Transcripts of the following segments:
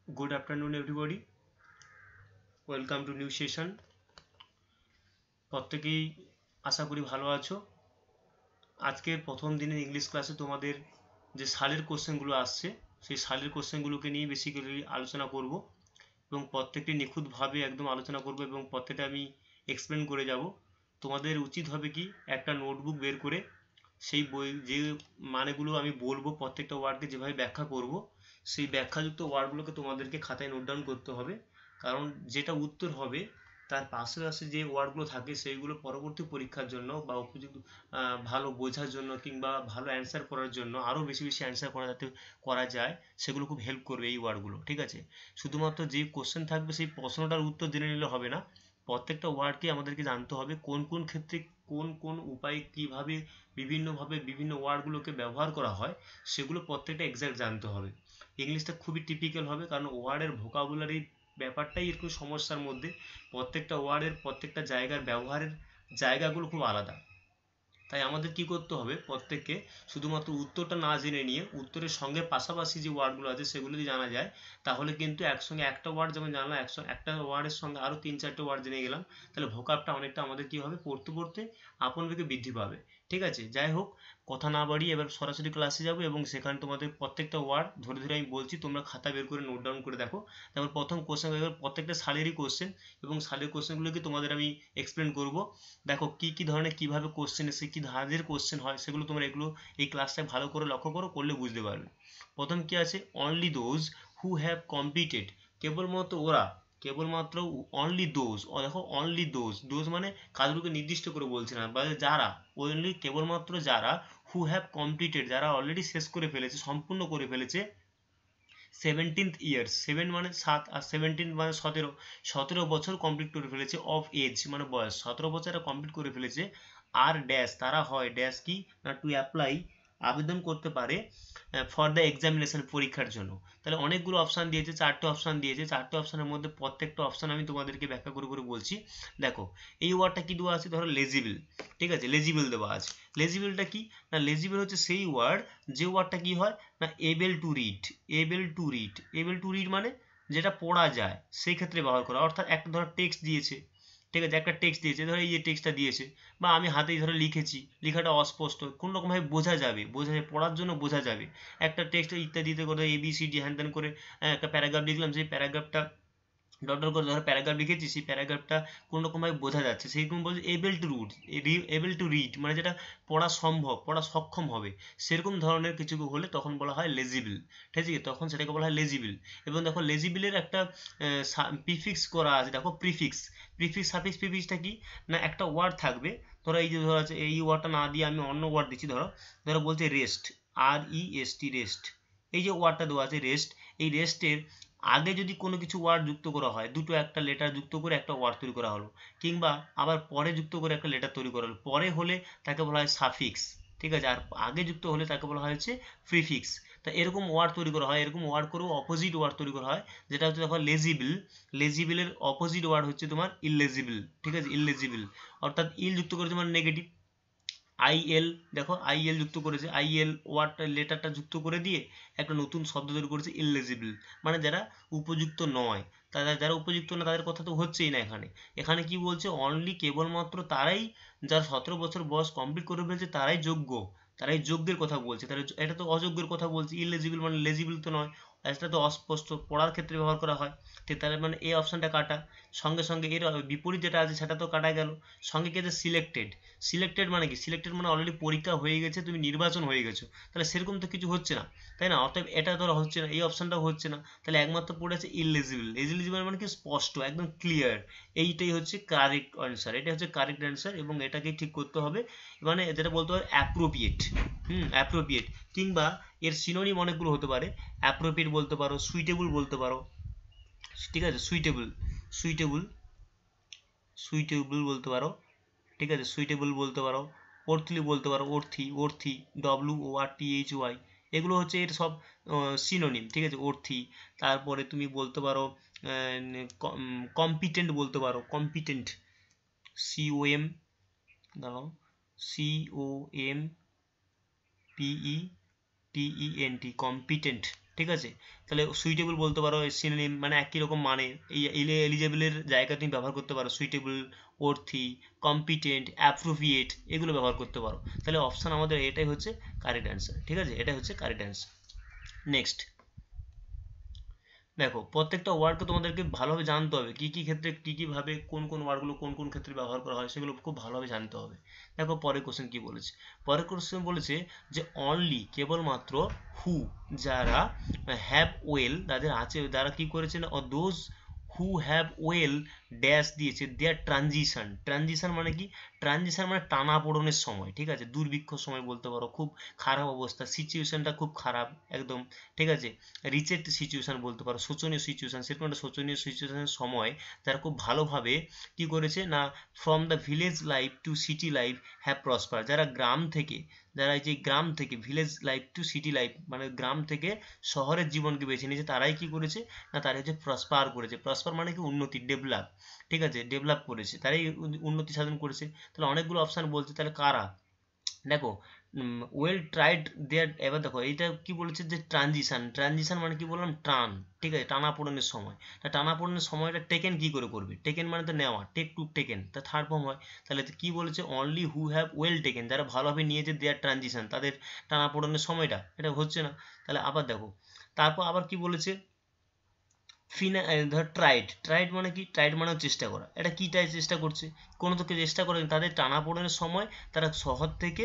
Good afternoon everybody. Welcome to new session. প্রত্যেকেই আশা করি ভালো আছো। আজকের প্রথম দিনের ইংলিশ ক্লাসে তোমাদের যে সালের কোশ্চেনগুলো আসছে সেই সালের কোশ্চেনগুলোকে নিয়ে বেসিক্যালি আলোচনা করব এবং প্রত্যেকটি নিখুঁতভাবে একদম আলোচনা করব এবং প্রত্যেকটা আমি এক্সপ্লেন করে যাব। তোমাদের উচিত হবে কি একটা নোটবুক বের করে সেই বই যে মানেগুলো আমি বলবো প্রত্যেকটা ওয়ার্ডকে যেভাবে ব্যাখ্যা করব সেই ব্যাখ্যাযুক্ত ওয়ার্ডগুলোকে তোমাদেরকে খাতায় নোট ডাউন করতে হবে, কারণ যেটা উত্তর হবে তার পাশে যে ওয়ার্ডগুলো থাকে সেইগুলো পরবর্তী পরীক্ষার জন্য বা উপযুক্ত ভালো বোঝার জন্য কিংবা ভালো অ্যান্সার করার জন্য আরও বেশি বেশি অ্যান্সার করা যাতে করা যায় সেগুলো খুব হেল্প করবে এই ওয়ার্ডগুলো। ঠিক আছে, শুধুমাত্র যে কোশ্চেন থাকবে সেই প্রশ্নটার উত্তর জেনে নিলে হবে না, প্রত্যেকটা ওয়ার্ডকে আমাদেরকে জানতে হবে কোন কোন ক্ষেত্রে কোন কোন উপায়ে কীভাবে বিভিন্নভাবে বিভিন্ন ওয়ার্ডগুলোকে ব্যবহার করা হয় সেগুলো প্রত্যেকটা এক্স্যাক্ট জানতে হবে। ইংলিশটা খুবই টিপিক্যাল হবে কারণ ওয়ার্ডের ভোকাবুলারি ব্যাপারটাই একটু সমস্যার মধ্যে, প্রত্যেকটা ওয়ার্ডের প্রত্যেকটা জায়গার ব্যবহারের জায়গাগুলো খুব আলাদা। তাই আমাদের কি করতে হবে, প্রত্যেককে শুধুমাত্র উত্তরটা না জেনে নিয়ে উত্তরের সঙ্গে পাশাপাশি যে ওয়ার্ডগুলো আছে সেগুলো যদি জানা যায় তাহলে কিন্তু একসঙ্গে একটা ওয়ার্ড যেমন জানলাম একটা ওয়ার্ডের সঙ্গে আরও 3-4টে ওয়ার্ড জেনে গেলাম, তাহলে ভোকাবটা অনেকটা আমাদের কি হবে, পড়তে পড়তে আপন বেগে বৃদ্ধি পাবে। ঠিক আছে, যাই হোক, কথা না বাড়িয়ে এবার সরাসরি ক্লাসে যাবো এবং সেখানে তোমাদের প্রত্যেকটা ওয়ার্ড ধরে ধরে আমি বলছি, তোমরা খাতা বের করে নোট ডাউন করে দেখো। তারপর প্রথম কোশ্চেন, প্রত্যেকটা সালেরই কোশ্চেন এবং সালের কোশ্চেনগুলোকে তোমাদের আমি এক্সপ্লেন করব। দেখো কি কি ধরনের কিভাবে কোশ্চেন এসে কি ধাঁধের কোশ্চেন হয় সেগুলো তোমরা এগুলো এই ক্লাসটায় ভালো করে লক্ষ্য করলে বুঝতে পারবে। প্রথম কি আছে, only those who have competed, কেবলমাত্র ওরা, কেবলমাত্র অনলি দোজ, দেখো অনলি দোজ, দোজ মানে কাজগুলোকে নির্দিষ্ট করে বলছে না, বা যারা, অনলি কেবলমাত্র যারা, হু হ্যাভ কমপ্লিটেড যারা অলরেডি শেষ করে ফেলেছে, সম্পূর্ণ করে ফেলেছে, 17th ইয়ার, 7 মানে 7 আর 17 মানে 17, 17 বছর কমপ্লিট করে ফেলেছে, অফ এজ মানে বয়স, 17 বছর কমপ্লিট করে ফেলেছে। আর ড্যাশ তারা হয় ড্যাশ কি না, টু অ্যাপ্লাই আবেদন করতে পারে ফর দ্য এক্সামিনেশন পরীক্ষার জন্য। তাহলে অনেকগুলো অপশান দিয়েছে, 4টে অপশান দিয়েছে, 4টে অপশানের মধ্যে প্রত্যেকটা অপশান আমি তোমাদেরকে ব্যাখ্যা করে করে বলছি। দেখো এই ওয়ার্ডটা কি দেওয়া আছে, ধরো লেজিবল, ঠিক আছে, লেজিবল দেওয়া আছে। লেজিবলটা কি না, লেজিবল হচ্ছে সেই ওয়ার্ড যে ওয়ার্ডটা কি হয় না, able to read, able to read, able to read মানে যেটা পড়া যায় সেই ক্ষেত্রে ব্যবহার করা। অর্থাৎ একটা ধরো টেক্সট দিয়েছে, ঠিক আছে, একটা টেক্সট দিয়েছে, ধরো এই যে টেক্সটটা দিয়েছে বা আমি হাতেই ধরে লিখেছি, লেখাটা অস্পষ্ট, কোনো রকমভাবে বোঝা যাবে, পড়ার জন্য বোঝা যাবে। একটা টেক্সট ইত্যাদিতে করে ABCD হ্যান ত্যান করে একটা প্যারাগ্রাফ লিখলাম, সেই প্যারাগ্রাফটা ডট ডট করে ধরো প্যারাগ্রাফ লিখেছি, সেই প্যারাগ্রাফটা কোনো রকমভাবে বোঝা যাচ্ছে, সেইরকম বলছে able to read, able to read মানে যেটা পড়া সম্ভব, পড়া সক্ষম হবে, সেরকম ধরনের কিছু হলে তখন বলা হয় লেজিবল। ঠিক আছে, তখন সেটাকে বলা হয় লেজিবল। এবং দেখো লেজিবলের একটা প্রিফিক্স করা আছে, দেখো প্রিফিক্স, প্রিফিক্স সাফিক্স, প্রিফিক্সটা কি না, একটা ওয়ার্ড থাকবে, ধরো এই যে ধরো আছে এই ওয়ার্ডটা না দিয়ে আমি অন্য ওয়ার্ড দিচ্ছি, ধরো ধরো বলছে রেস্ট, REST, রেস্ট, এই যে ওয়ার্ডটা দেওয়া আছে রেস্ট, এই রেস্টের আগে যদি কোনো কিছু ওয়ার্ড যুক্ত করা হয়, দুটো একটা লেটার যুক্ত করে একটা ওয়ার্ড তৈরি করা হলো, কিংবা আবার পরে যুক্ত করে একটা লেটার তৈরি করা হলো, পরে হলে তাকে বলা হয় সাফিক্স, ঠিক আছে, আর আগে যুক্ত হলে তাকে বলা হচ্ছে প্রিফিক্স। তা এরকম ওয়ার্ড তৈরি করা হয়, এরকম ওয়ার্ড করেও অপোজিট ওয়ার্ড তৈরি করা হয়, যেটা হচ্ছে দেখো লেজিবল, লেজিবলের অপোজিট ওয়ার্ড হচ্ছে তোমার ইললেজিবল। ঠিক আছে, ইললেজিবল অর্থাৎ ইল যুক্ত করে তোমার নেগেটিভ, IL, দেখো IL যুক্ত করেছে, IL ওয়ার্ডটা লেটারটা যুক্ত করে দিয়ে একটা নতুন শব্দ তৈরি করেছে ইললেজিবল, মানে যারা উপযুক্ত নয়, যারা উপযুক্ত না তাদের কথা তো হচ্ছেই না এখানে। এখানে কি বলছে, অনলি কেবলমাত্র তারাই, যারা 17 বছর বয়স কমপ্লিট করে ফেলছে তারাই যোগ্য, তারাই যোগ্যের কথা বলছে, তাহলে এটা তো অযোগ্যের কথা বলছে, ইললেজিবল মানে লেজিবল তো নয়, এটা তো অস্পষ্ট, পড়ার ক্ষেত্রে ব্যবহার করা হয়। ঠিক, তাহলে মানে এই অপশানটা কাটা। সঙ্গে সঙ্গে এর বিপরীত যেটা আছে সেটা তো কাটা গেল। সঙ্গে কি আছে, সিলেক্টেড, সিলেক্টেড মানে কি, সিলেক্টেড মানে অলরেডি পরীক্ষা হয়ে গেছে, তুমি নির্বাচন হয়ে গেছো, তাহলে সেরকম তো কিছু হচ্ছে না, তাই না, অতএব এটা ধরো হচ্ছে না, এই অপশানটাও হচ্ছে না, তাহলে একমাত্র পড়ে আছে ইললিজিবল। ইললিজিবল মানে কি, স্পষ্ট, একদম ক্লিয়ার, এইটাই হচ্ছে কারেক্ট অ্যান্সার, এটা হচ্ছে কারেক্ট অ্যান্সার এবং এটাকেই ঠিক করতে হবে, মানে যেটা বলতে হবে অ্যাপ্রোপ্রিয়েট, অ্যাপ্রোপ্রিয়েট, কিংবা এর সিনোনিম অনেকগুলো হতে পারে, অ্যাপ্রোপ্রিয়েট বলতে পারো, সুইটেবল বলতে পারো, ঠিক আছে, সুইটেবল, সুইটেবল, সুইটেবল বলতে পারো, ঠিক আছে, সুইটেবল বলতে পারো, অর্থলি বলতে পারো, অর্থি, অর্থি, WORTHY, এগুলো হচ্ছে এর সব সিনোনিম, ঠিক আছে, অর্থি। তারপরে তুমি বলতে পারো কম্পিটেন্ট বলতে পারো, কম্পিটেন্ট, COM, দাঁড়াও, COMPETENT, কম্পিটেন্ট, ঠিক আছে, তাহলে সুইটেবল বলতে পারো, সিনোনিম মানে একই রকম মানে, এই এলিজেবলের জায়গায় তুমি ব্যবহার করতে পারো সুইটেবল, ওর্থি, কম্পিটেন্ট, অ্যাপ্রোপ্রিয়েট, এগুলো ব্যবহার করতে পারো। তাহলে অপশান আমাদের এটাই হচ্ছে কারেক্ট অ্যান্সার। ঠিক আছে, এটাই হচ্ছে কারেক্ট অ্যান্সার। নেক্সট দেখো, প্রত্যেকটা ওয়ার্ডকে তোমাদেরকে ভালোভাবে জানতে হবে, কি কি ক্ষেত্রে কি কি ভাবে কোন কোন ওয়ার্ডগুলো কোন কোন ক্ষেত্রে ব্যবহার করা হয় সেগুলো খুব ভালোভাবে জানতে হবে। দেখো পরের কোশ্চেন কি বলেছে, পরের কোশ্চেন বলেছে যে অনলি, কেবলমাত্র, হু, যারা, হ্যাভ ওয়েল, তাদের আছে, যারা কি করেছে না, those who have well dash দিয়েছে দেয়ার ট্রানজিশন। ট্রানজিশন মানে কি, ট্রানজিশন মানে টানাপোড়েনের সময়, ঠিক আছে, দুর্ভিক্ষ সময় বলতে পারো, খুব খারাপ অবস্থা, সিচুয়েশনটা খুব খারাপ একদম, ঠিক আছে, রিচেট সিচুয়েশন বলতে পারো, শোচনীয় সিচুয়েশন, সেরকম একটা শোচনীয় সিচুয়েশনের সময় তারা খুব ভালোভাবে কি করেছে না, from the village life to city life have prosper, যারা গ্রাম থেকে, যারা এই যে গ্রাম থেকে village life to city life মানে গ্রাম থেকে শহরের জীবনকে বেছে নিয়েছে, তারাই কি করেছে না, তারাই হচ্ছে প্রসপার করেছে। প্রসপার মানে কি উন্নতি, ডেভেলপ, ঠিক আছে, ডেভেলপ করেছে, তারাই উন্নতি সাধন করেছে। তাহলে অনেকগুলো অপশান বলছে, তাহলে কারা, দেখো ওয়েল ট্রাইড দেয়ার, এবার দেখো এইটা কি বলেছে যে ট্রানজিশন, ট্রানজিশন মানে কি বললাম, টান, ঠিক আছে, টানা পোড়েনের সময়, তা টানা পোড়েনের সময়টা টেকেন কি করে করবে, টেকেন মানে তো নেওয়া, টেক টু টেকেন, তা থার্ড ফর্ম হয়। তাহলে কি বলেছে, only who have well taken, যারা ভালোভাবে নিয়েছে দেয়ার ট্রানজিশন, তাদের টানা পোড়েনের সময়টা, এটা হচ্ছে না। তাহলে আবার দেখো, তারপর আবার কি বলেছে, ধর ট্রাইড, ট্রাইড মানে কি, ট্রাইড মানে চেষ্টা করা, এটা কি চেষ্টা করছে, কোনো তোকে চেষ্টা করে, তাদের টানাপোড়েনের সময় তারা শহর থেকে,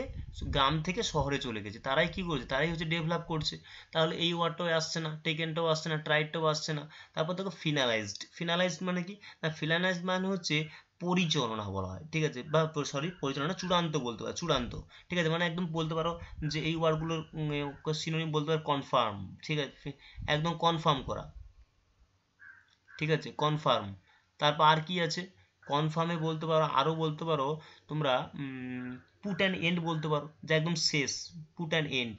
গ্রাম থেকে শহরে চলে গেছে, তারাই কি করছে, তারাই হচ্ছে ডেভেলপ করছে। তাহলে এই ওয়ার্ডটাও আসছে না, টেকেনটাও আসছে না, ট্রাইডটাও আসছে না। তারপর দেখো ফিনালাইজড, ফিনালাইজড মানে কি না, ফিনালাইজড মানে হচ্ছে পরিচালনা বলা হয়, ঠিক আছে, বা সরি পরিচালনা, চূড়ান্ত বলতে পারো, চূড়ান্ত, ঠিক আছে, মানে একদম বলতে পারো যে এই ওয়ার্ডগুলোর সিনোনিম বলতে পারো কনফার্ম, ঠিক আছে, একদম কনফার্ম করা, ঠিক আছে, কনফার্ম। তারপর আর কি আছে, কনফার্মে বলতে পারো, আরও বলতে পারো তোমরা পুট অ্যান্ড এন্ড বলতে পারো, যা একদম শেষ, পুট অ্যান্ড এন্ড,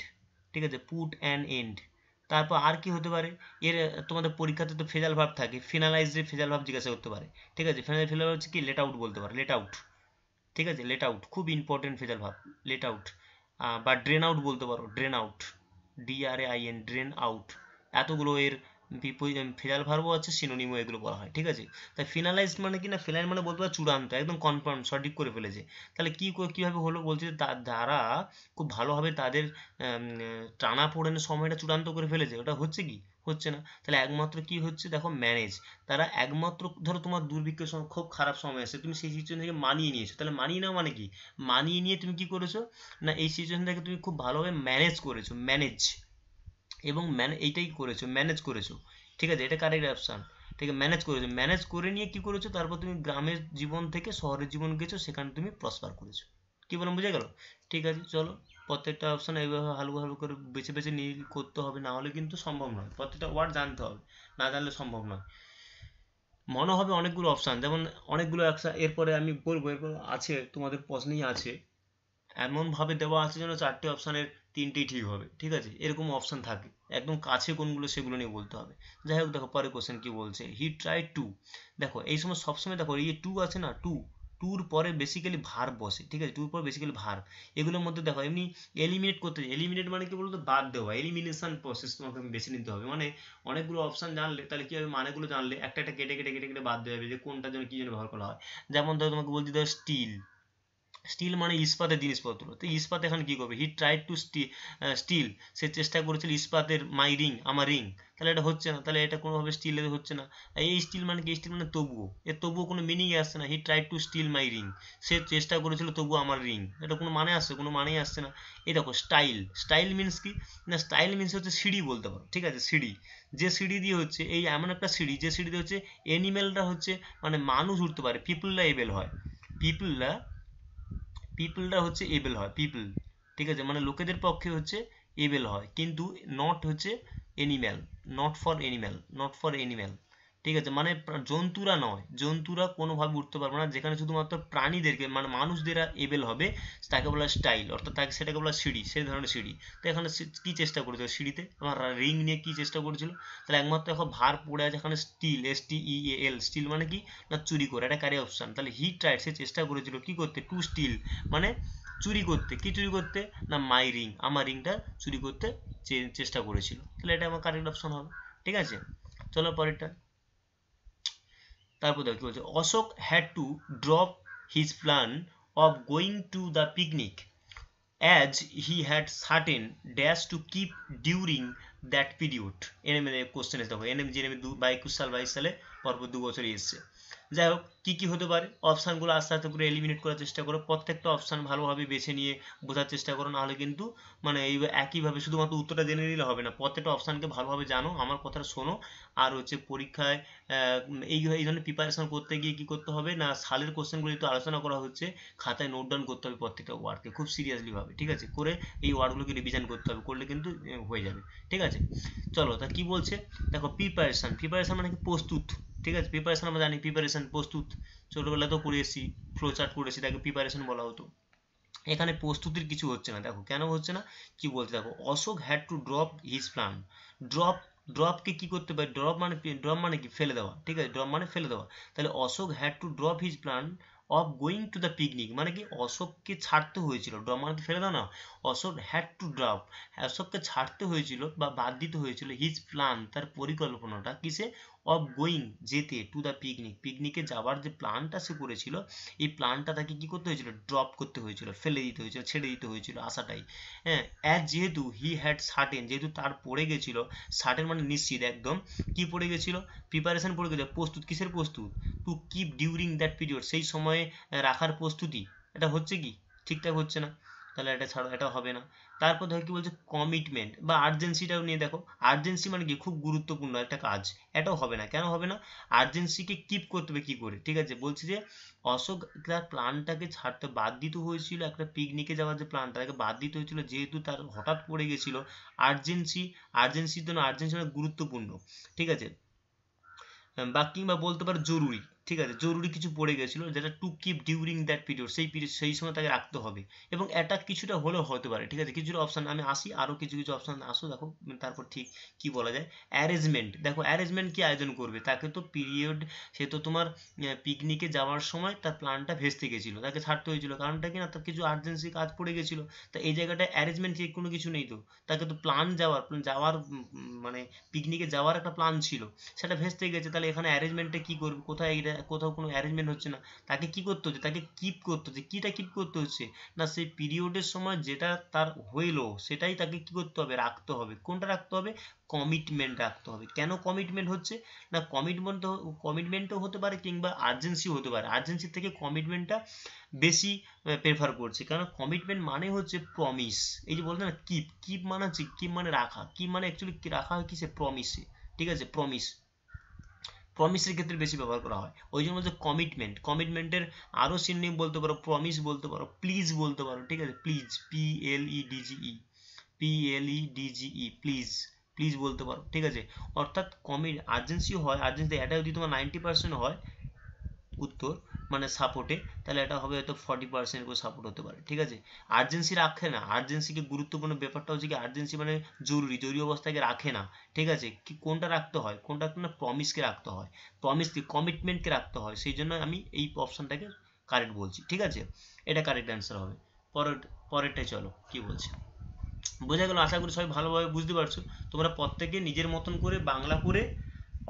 ঠিক আছে, পুট অ্যান্ড এন্ড। তারপর আর কি হতে পারে, এর তোমাদের পরীক্ষাতে তো ফেজাল ভাব থাকে, ফিনালাইজড ফেজাল ভাব জিজ্ঞাসা করতে পারে, ঠিক আছে, ফেজাল ভাব হচ্ছে কি, লেট আউট বলতে পারো, লেট আউট, ঠিক আছে, লেট আউট খুব ইম্পর্টেন্ট ফেজাল ভাব, লেট আউট। বা ড্রেন আউট বলতে পারো, drain out, DRAIN, drain out. এতগুলো এর ফেজাল ভার্বও আছে, সিনোনিমও এগুলো বলা হয়, ঠিক আছে। তাই ফিনালাইজড মানে কি না, ফিনাইল মানে বলতে পারো চূড়ান্ত, একদম কনফার্ম, সঠিক করে ফেলেছে। তাহলে কি কিভাবে হলো, বলছে যে যারা খুব ভালোভাবে তাদের টানা পোড়েনের সময়টা চূড়ান্ত করে ফেলেছে, ওটা হচ্ছে কি, হচ্ছে না। তাহলে একমাত্র কি হচ্ছে, দেখো ম্যানেজ, তারা একমাত্র, ধরো তোমার দুর্ভিক্ষের সময় খুব খারাপ সময় আসে, তুমি সেই সিচুয়েশন থেকে মানিয়ে নিয়েছো, তাহলে মানিয়ে নাও মানে কি, মানিয়ে নিয়ে তুমি কি করেছো না, এই সিচুয়েশনটাকে তুমি খুব ভালোভাবে ম্যানেজ করেছো, ম্যানেজ, এবং এইটাই করেছো, ম্যানেজ করেছো, ঠিক আছে, এটা কারেক্ট অপশান, ঠিক আছে, ম্যানেজ করেছো, ম্যানেজ করে নিয়ে কি করেছো, তারপর তুমি গ্রামের জীবন থেকে শহরের জীবন গেছো, সেখানে তুমি প্রসপার করেছো। কি বললাম, বুঝে গেল? ঠিক আছে, চলো, প্রত্যেকটা অপশান এইভাবে হালকা হালকা করে বেছে বেছে নিয়ে করতে হবে, না হলে কিন্তু সম্ভব নয়, প্রত্যেকটা ওয়ার্ড জানতে হবে, না জানলে সম্ভব নয়। মনে হবে অনেকগুলো অপশান, যেমন অনেকগুলো এরপরে আমি বলবো, এরপর আছে তোমাদের প্রশ্নেই আছে, এমনভাবে দেওয়া আছে যেন চারটে অপশানের তিনটেই ঠিক হবে, ঠিক আছে, এরকম অপশান থাকে, একদম কাছে কোনগুলো সেগুলো নিয়ে বলতে হবে। যাই হোক, দেখো পরে কোশ্চেন কি বলছে, হি ট্রাই টু, দেখো এই সময় সবসময় দেখো এই টু আছে না, টুর পরে বেসিক্যালি ভার্ব বসে, ঠিক আছে, টুর পরে বেসিক্যালি ভার্ব, এগুলোর মধ্যে দেখো এমনি এলিমিনেট করতে, এলিমিনেট মানে কি বলতো, বাদ দেওয়া, এলিমিনেশন প্রসেস তোমাকে বেছে নিতে হবে, মানে অনেকগুলো অপশান জানলে তাহলে কি হবে, মানেগুলো জানলে একটা একটা কেটে কেটে কেটে কেটে বাদ দেওয়া হবে, যে কোনটার জন্য কি জন্য ব্যবহার করা হয়। যেমন ধরো তোমাকে বলছি, ধরো স্টিল, স্টিল মানে ইস্পাতের জিনিসপত্র, তো ইস্পাত এখন কি করবে, হি ট্রাইড টু স্টিল, সে চেষ্টা করেছিল ইস্পাতের মাই রিং, আমার রিং, তাহলে এটা হচ্ছে না, তাহলে এটা কোনোভাবে স্টিলের হচ্ছে না। এই স্টিল মানে কি, স্টিল মানে তবুও, এর তবুও কোনো মিনিংই আসছে না, he tried to steal my ring, সে চেষ্টা করেছিল তবুও আমার রিং, এটা কোনো মানে আসছে, কোনো মানেই আসছে না। এই দেখো স্টাইল, স্টাইল মিনস কি না, স্টাইল মিনস হচ্ছে সিঁড়ি বলতে পারো, ঠিক আছে, সিঁড়ি, যে সিঁড়ি দিয়ে হচ্ছে, এই এমন একটা সিঁড়ি, যে সিঁড়ি দিয়ে হচ্ছে এনিম্যালরা হচ্ছে, মানে মানুষ উঠতে পারে, পিপলরা এবেল হয়, পিপলরা, পিপলরা হচ্ছে এবেল হয়, পিপল, ঠিক আছে, মানে লোকেদের পক্ষে হচ্ছে এবেল হয়, কিন্তু নট হচ্ছে animal, not for animal, not for animal, ঠিক আছে, মানে জন্তুরা নয়, জন্তুরা কোনোভাবে উঠতে পারবে না, যেখানে শুধুমাত্র প্রাণীদেরকে মানে মানুষদেরা এবেল হবে, তাকে বলা স্টাইল, অর্থাৎ তাকে সেটাকে বলা সিঁড়ি, সেই ধরনের সিঁড়ি। তো এখানে কি চেষ্টা করেছিল সিঁড়িতে, আমার রিং নিয়ে কি চেষ্টা করেছিল, তাহলে একমাত্র এখন ভার পড়ে আছে এখানে স্টিল, STEAL, স্টিল মানে কি না, চুরি করে, এটা কারি অপশন। তাহলে হি ট্রাইড, সে চেষ্টা করেছিল কি করতে, টু স্টিল মানে চুরি করতে, কি চুরি করতে না মাই রিং, আমার রিংটা চুরি করতে চেষ্টা করেছিল, তাহলে এটা আমার কারেক্ট অপশন হবে। ঠিক আছে, চলো পরেরটা। তারপর দেখো কি বলছে, Ashok had to drop his plan of going to the picnic as he had certain dash to keep during that period। NM এর কোশ্চেন এসে দেখো, এনএম জিএনএম 22 সাল 22 সালে পরপর 2 বছরই এসছে। যাই হোক, কি হতে পারে অপশানগুলো আস্তে আস্তে করে এলিমিনেট করার চেষ্টা করো, প্রত্যেকটা অপশান ভালোভাবে বেছে নিয়ে বোঝার চেষ্টা করো, নাহলে কিন্তু মানে এই একইভাবে শুধুমাত্র উত্তরটা জেনে নিলে হবে না, প্রত্যেকটা অপশানকে ভালোভাবে জানো, আমার কথাটা শোনো। আর হচ্ছে পরীক্ষায় এই ধরনের প্রিপারেশন করতে গিয়ে কি করতে হবে না, সালের কোশ্চেনগুলো একটু আলোচনা করা হচ্ছে, খাতায় নোট ডাউন করতে হবে প্রত্যেকটা ওয়ার্ডকে খুব সিরিয়াসলি ভাবে, ঠিক আছে, করে এই ওয়ার্ডগুলোকে রিভিশন করতে হবে, করলে কিন্তু হয়ে যাবে। ঠিক আছে, চলো তা কি বলছে দেখো, প্রিপারেশন, প্রিপারেশন মানে কি প্রস্তুত। ঠিক আছে, প্রিপারেশন আমরা জানি, প্রিপারেশন প্রস্তুত, ছোটবেলা তো করে এসেছি, ফ্লো চার্ট করেছি, তাকে প্রিপারেশন বলা হতো। এখানে প্রস্তুতির কিছু হচ্ছে না, দেখো কেন হচ্ছে না, কি বলতে দেখো, Ashok had to drop his plan. Drop, ড্রপকে কি করতে পারে, ড্রপ মানে কি ফেলে দেওয়া, ঠিক আছে, ড্রপ মানে ফেলে দেওয়া, তাহলে Ashok had to drop his plan of going to the picnic, মানে কি অশোককে ছাড়তে হয়েছিল, ড্রপ মানে কি ফেলে দাও না, অশোক হ্যাড টু ড্রপ, অশোককে ছাড়তে হয়েছিল বা বাদ দিতে হয়েছিল হিজ প্ল্যান, তার পরিকল্পনাটা কিসে, অফ গোয়িং যেতে, টু দ্য পিকনিক, পিকনিকে যাওয়ার যে প্ল্যানটা সে করেছিল, এই প্ল্যানটা তাকে কি করতে হয়েছিল, ড্রপ করতে হয়েছিল, ফেলে দিতে হয়েছিল, ছেড়ে দিতে হয়েছিল আশাটাই। হ্যাঁ, অ্যাজ যেহেতু হি হ্যাড সার্টেন, যেহেতু তার পড়ে গেছিল, সার্টেন মানে নিশ্চিত একদম, কি পড়ে গেছিল, প্রিপারেশন পড়ে গেছিল, প্রস্তুত, কিসের প্রস্তুত, to keep during that period, সেই সময়ে রাখার প্রস্তুতি, এটা হচ্ছে কি ঠিকঠাক হচ্ছে না, তাহলে এটা ছাড়ো, এটা হবে না। তারপর ধর কি বলছে, কমিটমেন্ট বা আর্জেন্সিটাও নিয়ে দেখো, আর্জেন্সি মানে কি খুব গুরুত্বপূর্ণ একটা কাজ, এটাও হবে না, কেন হবে না, আর্জেন্সিকে কিপ করতে হবে কি করে, ঠিক আছে, বলছি যে অশোক তার প্ল্যানটাকে ছাড়তে বাদ দিতে হয়েছিল, একটা পিকনিকে যাওয়ার যে প্ল্যানটা তাকে বাদ দিতে হয়েছিল, যেহেতু তার হঠাৎ পড়ে গেছিল আর্জেন্সি, আর্জেন্সির জন্য, আর্জেন্সি মানে গুরুত্বপূর্ণ, ঠিক আছে, বা কিংবা বলতে পারো জরুরি, ঠিক আছে, জরুরি কিছু পড়ে গেছিলো যেটা to keep during that period, সেই পিরিয়ড সেই সময় তাকে রাখতে হবে, এবং এটা কিছুটা হলেও হতে পারে, ঠিক আছে, কিছুটা অপশান আমি আসি, আরও কিছু কিছু অপশান আসো দেখো, তারপর ঠিক কি বলা যায়, অ্যারেঞ্জমেন্ট, দেখো অ্যারেঞ্জমেন্ট কি আয়োজন করবে, তাকে তো পিরিয়ড, সে তো তোমার পিকনিকে যাওয়ার সময় তার প্ল্যানটা ভেস্তে গেছিলো, তাকে ছাড়তে হয়েছিল, কারণটা কি না, তার কিছু আর্জেন্সি কাজ পড়ে গেছিলো, তা এই জায়গাটায় অ্যারেঞ্জমেন্ট কি কোনো কিছু নেই তো, তাকে তো প্ল্যান যাওয়ার যাওয়ার মানে পিকনিকে যাওয়ার একটা প্ল্যান ছিল, সেটা ভেস্তে গেছে, তাহলে এখানে অ্যারেঞ্জমেন্টটা কি করবে, কোথায় কোথাও কোনো অ্যারেঞ্জমেন্ট হচ্ছে না, তাকে কি করতে হচ্ছে, তাকে কিপ করতে হচ্ছে, কিটা কিপ করতে হচ্ছে না, সেই পিরিয়ডের সময় যেটা তার হইলো সেটাই তাকে কি করতে হবে, রাখতে হবে, কোনটা রাখতে হবে, কমিটমেন্ট রাখতে হবে। কেন কমিটমেন্ট হচ্ছে না, কমিটমেন্টও হতে পারে কিংবা আর্জেন্সিও হতে পারে, আর্জেন্সির থেকে কমিটমেন্টটা বেশি প্রেফার করছে, কারণ কমিটমেন্ট মানে হচ্ছে প্রমিস, এই যে বলতে না কিপ, কিপ মানে হচ্ছে, কিপ মানে রাখা, কিপ মানে অ্যাকচুয়ালি রাখা হয় কিসে, প্রমিসে, ঠিক আছে, প্রমিস, প্রমিসের ক্ষেত্রে বেশি ব্যবহার করা হয়, ওই জন্য হচ্ছে কমিটমেন্ট, কমিটমেন্টের আরও সিনোনিম বলতে পারো, প্রমিস বলতে পারো, প্লিজ বলতে পারো, ঠিক আছে, please, PLEDGE, PLEDGE, please, please বলতে পারো, ঠিক আছে, অর্থাৎ আর্জেন্সিও হয়, আর্জেন্সি এটা যদি তোমার 90% হয় উত্তর মানে সাপোর্টে, তাহলে এটা হবে হয়তো 40% করে সাপোর্ট হতে পারে, ঠিক আছে, আর্জেন্সি রাখে না, আর্জেন্সিকে গুরুত্বপূর্ণ ব্যাপারটা হচ্ছে কি, আর্জেন্সি মানে জরুরি, জরুরি অবস্থাকে রাখে না, ঠিক আছে, কি কোনটা রাখতে হয়, কোনটা রাখতে না, প্রমিসকে রাখতে হয়, প্রমিসকে, কমিটমেন্টকে রাখতে হয়, সেই জন্য আমি এই অপশনটাকে কারেক্ট বলছি, ঠিক আছে, এটা কারেক্ট অ্যান্সার হবে। পরেরটাই চলো কি বলছে, বোঝা গেল, আশা করি সবাই ভালোভাবে বুঝতে পারছো, তোমরা প্রত্যেকে নিজের মতন করে বাংলা করে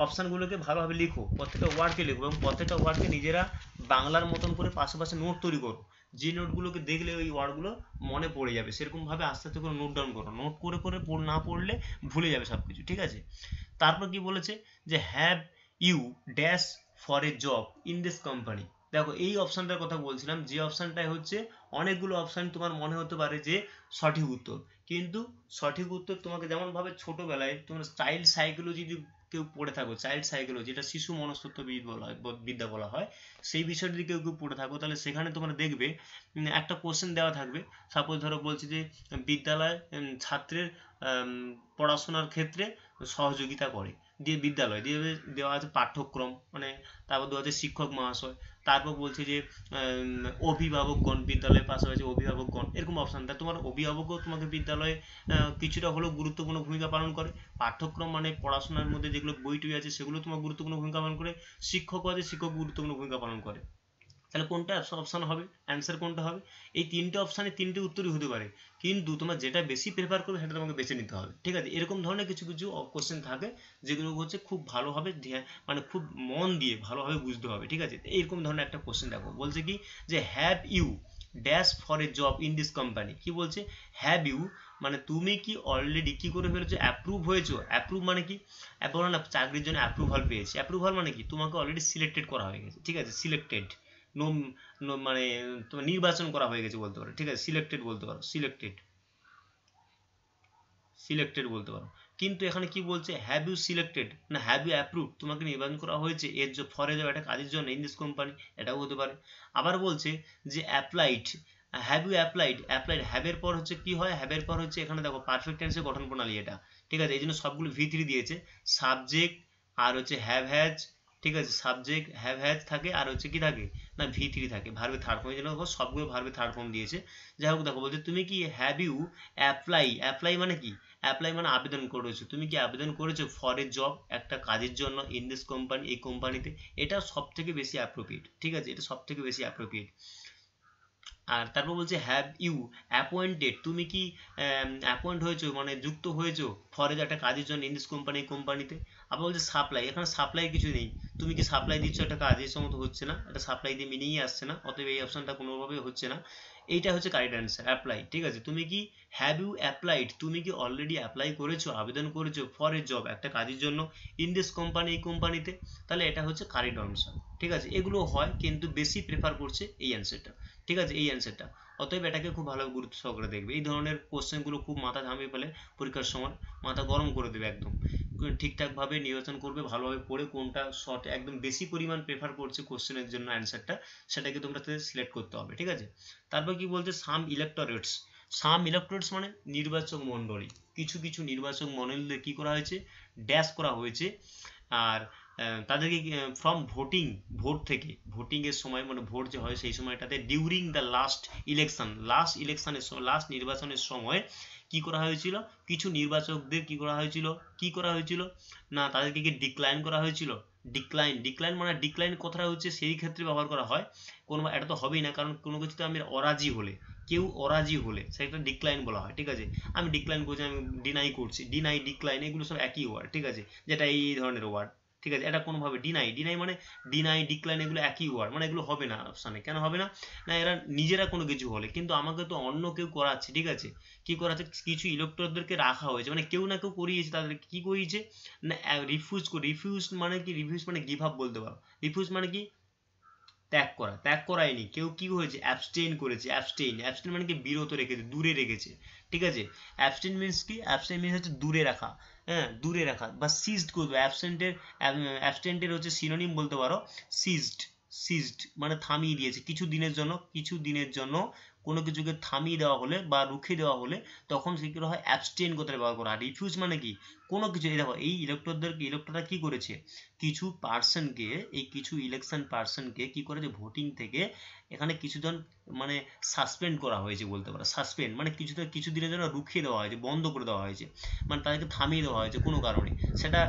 অপশানগুলোকে ভালোভাবে লিখো, প্রত্যেকটা ওয়ার্ডকে লিখো, এবং প্রত্যেকটা ওয়ার্ডকে নিজেরা বাংলার মতন করে পাশাপাশি নোট তৈরি করো, যে নোটগুলোকে দেখলে ওই ওয়ার্ডগুলো মনে পড়ে যাবে, সেরকমভাবে আস্তে আস্তে করে নোট ডাউন করো, নোট করে করে না পড়লে ভুলে যাবে সব কিছু, ঠিক আছে। তারপর কি বলেছে যে have you dash for a job in this company, দেখো এই অপশানটার কথা বলছিলাম, যে অপশানটাই হচ্ছে অনেকগুলো অপশান তোমার মনে হতে পারে যে সঠিক উত্তর, কিন্তু সঠিক উত্তর তোমাকে যেমনভাবে ছোটোবেলায় তোমার চাইল্ড সাইকোলজি যদি কেউ পড়ে থাকো, চাইল্ড সাইকোলজি যেটা শিশু মনস্তত্ত্ববিদ বলা হয়, বিদ্যা বলা হয়, সেই বিষয়টা যদি কেউ কেউ পড়ে থাকো, তাহলে সেখানে তোমরা দেখবে একটা কোশ্চেন দেওয়া থাকবে, সাপোজ ধরো বলছে যে বিদ্যালয় ছাত্রের পড়াশোনার ক্ষেত্রে সহযোগিতা করে, দিয়ে বিদ্যালয় দিয়ে দেওয়া আছে পাঠ্যক্রম, মানে তারপর দেওয়া আছে শিক্ষক মহাশয়, তারপর বলছে যে অভিভাবকগণ, বিদ্যালয়ের পাশাপাশি অভিভাবকগণ, এরকম অপশান, তা তোমার অভিভাবকও তোমাকে বিদ্যালয়ে কিছুটা হলেও গুরুত্বপূর্ণ ভূমিকা পালন করে, পাঠ্যক্রম মানে পড়াশোনার মধ্যে যেগুলো বই টই আছে সেগুলো তোমার গুরুত্বপূর্ণ ভূমিকা পালন করে, শিক্ষকও আছে, শিক্ষক গুরুত্বপূর্ণ ভূমিকা পালন করে, তাহলে কোনটা অপশন হবে, অ্যান্সার কোনটা হবে? এই তিনটে অপশানে তিনটে উত্তরই হতে পারে, কিন্তু তোমার যেটা বেশি প্রেফার করবে সেটা তোমাকে বেছে নিতে হবে, ঠিক আছে? এরকম ধরনের কিছু কিছু কোশ্চেন থাকে যেগুলো হচ্ছে খুব ভালোভাবে মানে খুব মন দিয়ে ভালোভাবে বুঝতে হবে, ঠিক আছে? এইরকম ধরনের একটা কোশ্চেন দেখো, বলছে কি যে have you dash for a job in this company. কি বলছে? হ্যাভ ইউ মানে তুমি কি অলরেডি কি করে ফেলেছো, অ্যাপ্রুভ হয়েছো। অ্যাপ্রুভ মানে কি? বলো না চাকরির জন্য অ্যাপ্রুভাল পেয়েছি। অ্যাপ্রুভাল মানে কি? তোমাকে অলরেডি সিলেক্টেড করা হয়ে গেছে, ঠিক আছে? সিলেক্টেড মানে তোমার নির্বাচন করা হয়ে গেছে বলতে পারো, ঠিক আছে? সিলেক্টেড বলতে পারো, সিলেক্টেড বলতে পারো। কিন্তু এখানে কি বলছে? হ্যাভ ইউ সিলেক্টেড না হ্যাভ ইউ অ্যাপ্রুভ? তোমাকে নির্বাচন করা হয়েছে এর ফর এ জব, একটা কাজের জন্য ইন দিস কোম্পানি, এটাও হতে পারে। আবার বলছে যে applied, have you applied, applied হ্যাভের পর হচ্ছে কি হয়? হ্যাভের পর হচ্ছে এখানে দেখো পারফেক্ট টেন্সের গঠন প্রণালী এটা, ঠিক আছে? এই জন্য সবগুলো V3 দিয়েছে, সাবজেক্ট আর হচ্ছে হ্যাভ হ্যাজ, ঠিক আছে? সাবজেক্ট হ্যাভ হ্যাজ থাকে আর হচ্ছে কি থাকে না V3 থাকে, ভার্বের থার্ড ফর্ম। এই জন্য সবগুলো ভার্বের থার্ড ফর্ম দিয়েছে। যাই হোক দেখো বলছে তুমি কি হ্যাভ ইউ অ্যাপ্লাই, অ্যাপ্লাই মানে কি? অ্যাপ্লাই মানে আবেদন করেছো, তুমি কি আবেদন করেছো ফর এ জব, একটা কাজের জন্য ইন দিস কোম্পানি, এই কোম্পানিতে। এটা সব থেকে বেশি অ্যাপ্রোপ্রিয়েট, ঠিক আছে? এটা সব থেকে বেশি অ্যাপ্রোপ্রিয়েট। আর তারপর বলছে হ্যাভ ইউ অ্যাপয়েন্টেড, তুমি কি অ্যাপয়েন্ট হয়েছো মানে যুক্ত হয়েছো ফর এ একটা কাজের জন্য ইন দিস কোম্পানি, এই কোম্পানিতে। আবার বলছে সাপ্লাই, এখানে সাপ্লাই কিছু নেই, তুমি কি সাপ্লাই দিচ্ছ একটা কাজের সময়? হচ্ছে না, এটা সাপ্লাই দিয়ে মিনিংই আসছে না, অতএব এই অপশনটা কোনোভাবে হচ্ছে না। এইটা হচ্ছে কারেক্ট অ্যান্সার, অ্যাপ্লাই, ঠিক আছে? তুমি কি হ্যাভ ইউ অ্যাপ্লাইড, তুমি কি অলরেডি অ্যাপ্লাই করেছো, আবেদন করেছো ফর এ জব, একটা কাজের জন্য ইন দিস কোম্পানি, এই কোম্পানিতে। তাহলে এটা হচ্ছে কারেক্ট অ্যান্সার, ঠিক আছে? এগুলো হয় কিন্তু বেশি প্রেফার করছে এই অ্যান্সারটা, ঠিক আছে? এই অ্যান্সারটা। অতএব এটাকে খুব ভালো গুরুত্ব সহকারে দেখবে। এই ধরনের কোশ্চেনগুলো খুব মাথা ঘামিয়ে ফেলে পরীক্ষার সময়, মাথা গরম করে দেবে একদম। ঠিকঠাকভাবে নির্বাচন করবে, ভালোভাবে পড়ে কোনটা শর্ট একদম বেশি পরিমাণ প্রেফার করছে কোশ্চেনের জন্য অ্যান্সারটা, সেটাকে তোমরা সিলেক্ট করতে হবে, ঠিক আছে? তারপর কি বলছে? সাম ইলেক্টরেটস, সাম ইলেক্টরেটস মানে নির্বাচক মণ্ডলী, কিছু কিছু নির্বাচক মণ্ডলীদের কি করা হয়েছে? ড্যাশ করা হয়েছে। আর তাদেরকে ফ্রম ভোটিং, ভোট থেকে, ভোটিং এর সময় মানে ভোট যে হয় সেই সময়টাতে, during the last election, last নির্বাচনের সময় কি করা হয়েছিল? কিছু নির্বাচকদের কি করা হয়েছিল? কি করা হয়েছিল না তাদেরকে কি ডিক্লাইন করা হয়েছিল। ডিক্লাইন, ডিক্লাইন মানে ডিক্লাইন কথাটা হচ্ছে সেই ক্ষেত্রে ব্যবহার করা হয়, কোনো এটা তো হবেই না, কারণ কোনো কিছুতে আমি অরাজি হলে, কেউ অরাজি হলে সেটা ডিক্লাইন বলা হয়, ঠিক আছে? আমি ডিক্লাইন করছি, আমি ডিনাই করছি, ডিনাই ডিক্লাইন এগুলো সব একই ওয়ার্ড, ঠিক আছে? যেটা এই ধরনের ওয়ার্ড, ঠিক আছে? এটা কোনোভাবে ডিনাই, ডিনাই মানে ডিনাই ডিক্লাইন এগুলো একই ওয়ার্ড, মানে এগুলো হবে না অপশানে। কেন হবে না? না এরা নিজেরা কোনো কিছু হলে, কিন্তু আমাকে তো অন্য কেউ করাচ্ছে, ঠিক আছে? কি করাচ্ছে? কিছু ইলেক্টরদেরকে রাখা হয়েছে, মানে কেউ না কেউ করিয়েছে, তাদেরকে কি করিয়েছে না রিফিউজ করে। রিফিউজ মানে কি? রিফিউজ মানে গিভ আপ বলতে পারো। রিফিউজ মানে কি? ত্যাগ করা, ত্যাগ করায়নি, কেউ কি হয়েছে? অ্যাবস্টেইন করেছে। অ্যাবস্টেইন, অ্যাবস্টেইন মানে কি? বিরত রেখেছে, দূরে রেখেছে, ঠিক আছে? অ্যাবস্টেইন মিনস কি? অ্যাবস্টেইন মিনস হচ্ছে দূরে রাখা, হ্যাঁ দূরে রাখা বা সিজড করবে। অ্যাবসেন্টের হচ্ছে সিনোনিম বলতে পারো সিজড, সিজড মানে থামিয়ে দিয়েছে কিছু দিনের জন্য, কিছু দিনের জন্য কোনো কিছুকে থামিয়ে দেওয়া হলে বা রুখে দেওয়া হলে তখন সে কি হয়? অ্যাবস্টেইন কথাটা ব্যবহার করা। আর রিফিউজ মানে কি? কোনো কিছু, এই দেখো এই ইলেক্টররা কি করেছে? কিছু পার্সনকে, এই কিছু ইলেকশন পার্সনকে কি করেছে? ভোটিং থেকে এখানে কিছুজন মানে সাসপেন্ড করা হয়েছে বলতে পারো। সাসপেন্ড মানে কিছু দিনের জন্য রুখিয়ে দেওয়া হয়েছে, বন্ধ করে দেওয়া হয়েছে, মানে তাদেরকে থামিয়ে দেওয়া হয়েছে কোনো কারণে। সেটা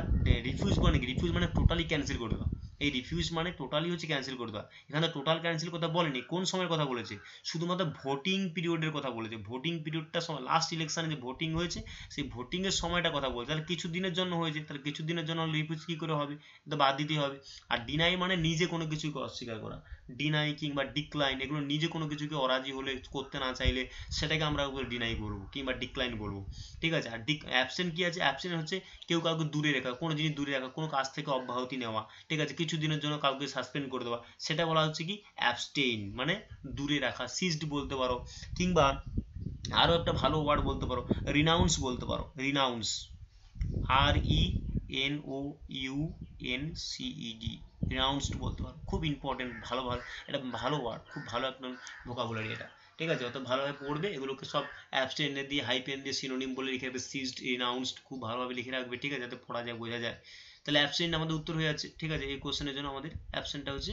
রিফিউজ মানে কি? রিফিউজ মানে টোটালি ক্যান্সেল করে দেওয়া। এই রিফিউজ মানে টোটালি হচ্ছে ক্যান্সেল করে দেওয়া। এখানে টোটাল ক্যান্সেল কথা বলেনি, কোন সময়ের কথা বলেছে? শুধুমাত্র ভোটিং পিরিয়ডের কথা বলেছে। ভোটিং পিরিয়ডটা সময়, লাস্ট ইলেকশনে যে ভোটিং হয়েছে সেই ভোটিং এর সময়টা কথা বলছে। তাহলে কিছু দিনের জন্য হয়েছে, তাহলে কিছু দিনের জন্য রিফিউজ কি করে হবে? এটা বাদ দিতে হবে। আর ডিনাই মানে নিজে কোনো কিছুকে অস্বীকার করা। ডিনাই কিংবা ডিক্লাইন এগুলো নিজে কোনো কিছুকে অরাজি হলে, করতে না চাইলে সেটাকে আমরা ডিনাই করবো কিংবা ডিক্লাইন বলবো, ঠিক আছে? আর অ্যাবসেন্ট কি আছে? অ্যাবসেন্ট হচ্ছে কেউ কাউকে দূরে রাখা, কোনো জিনিস দূরে রাখা, কোনো কাজ থেকে অব্যাহতি নেওয়া, ঠিক আছে? কিছু দিনের জন্য কাউকে সাসপেন্ড করে দেওয়া, সেটা বলা হচ্ছে কি? অ্যাবস্টেইন মানে দূরে রাখা, সিজড বলতে পারো। কিংবা আরো একটা ভালো ওয়ার্ড বলতে পারো, রিনাউন্স বলতে পারো। রিনাউন্স, RENOUNCED, রিনাউন্সড বলতে পারো। খুব ইম্পর্টেন্ট, ভালো ভালো, এটা ভালো ওয়ার্ড, খুব ভালো একটা ভোকাবুলারি এটা, ঠিক আছে? অত ভালোভাবে পড়বে, এগুলোকে সব অ্যাবস্টেইন দিয়ে হাইপেন দিয়ে সিনোনিম বলে লিখে রাখবে। সিজড, রিনাউন্সড খুব ভালোভাবে লিখে রাখবে, ঠিক আছে? যাতে পড়া যায়, বোঝা যায়। তাহলে অ্যাবসেন্ট আমাদের উত্তর হয়ে যাচ্ছে, ঠিক আছে? এই কোশ্চেনের জন্য আমাদের অ্যাবসেন্টটা হচ্ছে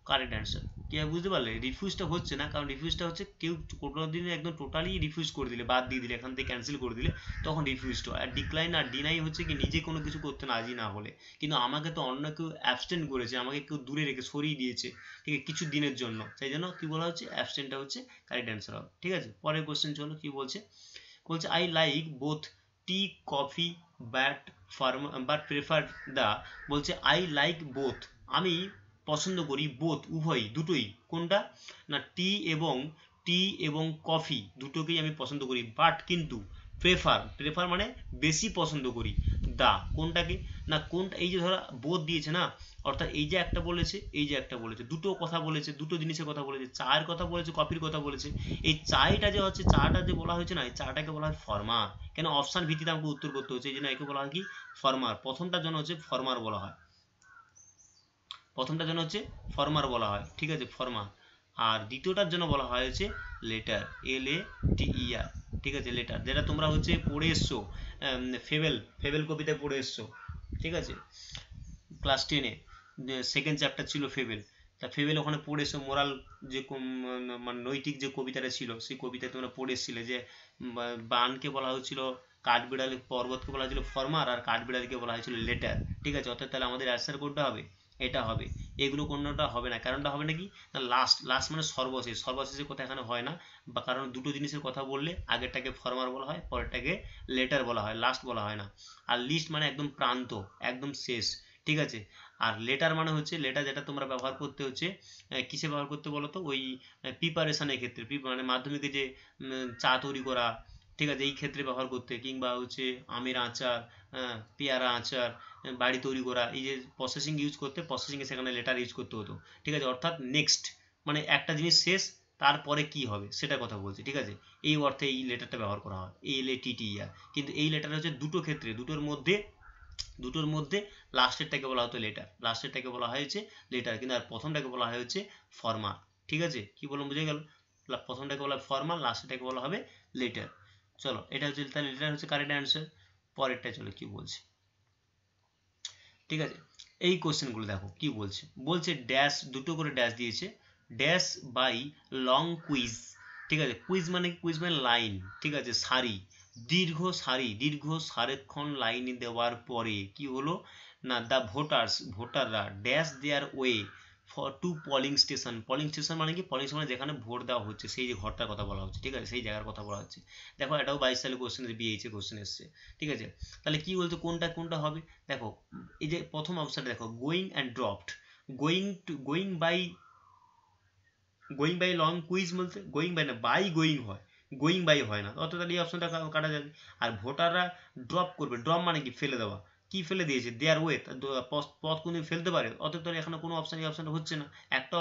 কারেক্ট অ্যান্সার। কি বুঝতে পারলে? রিফিউজটা হচ্ছে না, কারণ রিফিউজটা হচ্ছে কেউ কোনো দিন একদম টোটালি রিফিউজ করে দিলে, বাদ দিয়ে দিলে, এখান থেকে ক্যান্সেল করে দিলে, তখন রিফিউজড হয়। আর ডিক্লাইন আর ডিনাই হচ্ছে কি নিজে কোনো কিছু করতে রাজি না হলে। কিন্তু আমাকে তো অন্য কেউ অ্যাবস্টেন্ট করেছে, আমাকে কেউ দূরে রেখে সরিয়ে দিয়েছে, ঠিক আছে, কিছু দিনের জন্য, সেই জন্য কি বলা হচ্ছে, অ্যাবস্টেন্টটা হচ্ছে কারেক্ট অ্যান্সার হবে। ঠিক আছে, পরের কোশ্চেন চলো কি বলছে। বলছে I like both tea coffee but prefer the, বলছে আই লাইক বোথ, আমি পছন্দ করি, বোথ উভয়ই, দুটোই, কোনটা না টি এবং কফি দুটোকেই আমি পছন্দ করি, বাট কিন্তু প্রেফার মানে বেশি পছন্দ করি, দা কোনটাকে না কোনটা, এই যে ধরো বোথ দিয়েছে না, অর্থাৎ এই যে একটা বলেছে, এই যে একটা বলেছে, দুটো কথা বলেছে, দুটো জিনিসের কথা বলেছে, চায়ের কথা বলেছে, কফির কথা বলেছে। এই চাটা যে হচ্ছে, চাটা যে বলা হয়েছে না, এই চাটাকে বলা হয় ফরমার। কেন অপশন ভিত্তিতে আমাকে উত্তর করতে হচ্ছে, এই জন্য একে বলা হয় কি ফরমার। প্রথমটার জন্য হচ্ছে ফরমার বলা হয়, প্রথমটার জন্য হচ্ছে ফরমার বলা হয়, ঠিক আছে, ফরমার। আর দ্বিতীয়টার জন্য বলা হয় হচ্ছে লেটার, LATER, ঠিক আছে, লেটার, যেটা তোমরা হচ্ছে পড়ে এসছো, ফেবেল কবিতায় পড়ে এসছো, ঠিক আছে, ক্লাস 10-এ সেকেন্ড চ্যাপ্টার ছিল ফেবেল। তা ফেবেল ওখানে পড়ে এসো, মোরাল যে মানে নৈতিক যে কবিতাটা ছিল, সেই কবিতায় তোমরা পড়ে এসেছিলে যে বানকে বলা হয়েছিল, কাঠবিড়ালি, পর্বতকে বলা হয়েছিল ফরমার, আর কাঠবিড়ালিকে বলা হয়েছিল লেটার, ঠিক আছে। অর্থাৎ তাহলে আমাদের অ্যান্সার কোনটা হবে, এটা হবে। এগুলো কোনটা হবে না, কারণটা হবে নাকি না, লাস্ট, লাস্ট মানে সর্বশেষ, সর্বশেষের কথা এখানে হয় না, বা কারণ দুটো জিনিসের কথা বললে আগেরটাকে ফরমার বলা হয়, পরেরটাকে লেটার বলা হয়, লাস্ট বলা হয় না। আর লিস্ট মানে একদম প্রান্ত, একদম শেষ, ঠিক আছে। আর লেটার মানে হচ্ছে, লেটার যেটা তোমরা ব্যবহার করতে হচ্ছে কিসে ব্যবহার করতে বলো তো, ওই প্রিপারেশনের ক্ষেত্রে, মানে মাধ্যমিকে যে চা তৈরি করা, ঠিক আছে, এই ক্ষেত্রে ব্যবহার করতে, কিংবা হচ্ছে আমের আচার, পেয়ারা আচার, বাড়ি তৈরি করা, এই যে প্রসেসিং ইউজ করতে, প্রসেসিংয়ে সেখানে লেটার ইউজ করতে হতো, ঠিক আছে। অর্থাৎ নেক্সট মানে একটা জিনিস শেষ, তারপরে কি হবে সেটার কথা বলছি, ঠিক আছে। এই অর্থে এই লেটারটা ব্যবহার করা হয়, LATTER। কিন্তু এই লেটার হচ্ছে দুটো ক্ষেত্রে, দুটোর মধ্যে লাস্টেরটাকে বলা হতো লেটার, লাস্টেরটাকে বলা হয়েছে লেটার, কিন্তু আর প্রথমটাকে বলা হয়েছে ফরমার, ঠিক আছে। কি বললাম বুঝে গেল? প্রথমটাকে বলা হয় ফরমাল, লাস্টেরটাকে বলা হবে লেটার। চলো, এটা হচ্ছে, তাহলে লেটার হচ্ছে কারেক্ট অ্যান্সার। পরেরটা চলো কি বলছে, ঠিক আছে। এই কোশ্চেনগুলো দেখো কি বলছে, বলছে ড্যাশ, দুটো করে ড্যাশ দিয়েছে, ড্যাশ বাই লং কুইজ, ঠিক আছে। কুইজ মানে কুইজ মানে লাইন, ঠিক আছে, সারি, দীর্ঘ সারেক্ষণ লাইনে দেওয়ার পরে কি হলো না, দ্য ভোটাররা dash there way to polling station, polling station মানে কি, পোলিং স্টেশন যেখানে ভোট দেওয়া হচ্ছে, সেই যে ঘরটার কথা বলা হচ্ছে, ঠিক আছে, সেই জায়গার কথা বলা হচ্ছে। দেখো এটাও 22 সালে কোশ্চেন, BH কোশ্চেন এসছে, ঠিক আছে। তাহলে কি বলতো, কোনটা কোনটা হবে, দেখো এই যে প্রথম অপশনটা দেখো, going and dropped, going by long quiz বলতে গোয়িং বাই না, বাই গোয়িং হয়, গোয়িং বাই হয় না, অত তাহলে এই অপশনটা কাটা যাবে। আর ভোটাররা ড্রপ করবে, ড্রপ মানে কি, ফেলে দেওয়া, কি ফেলে দিয়েছে, দেয়ার ওয়ে, পথ কোনদিন ফেলতে পারে, অত তাহলে এখানে কোনো অপশন, এই অপশনটা হচ্ছে না। একটা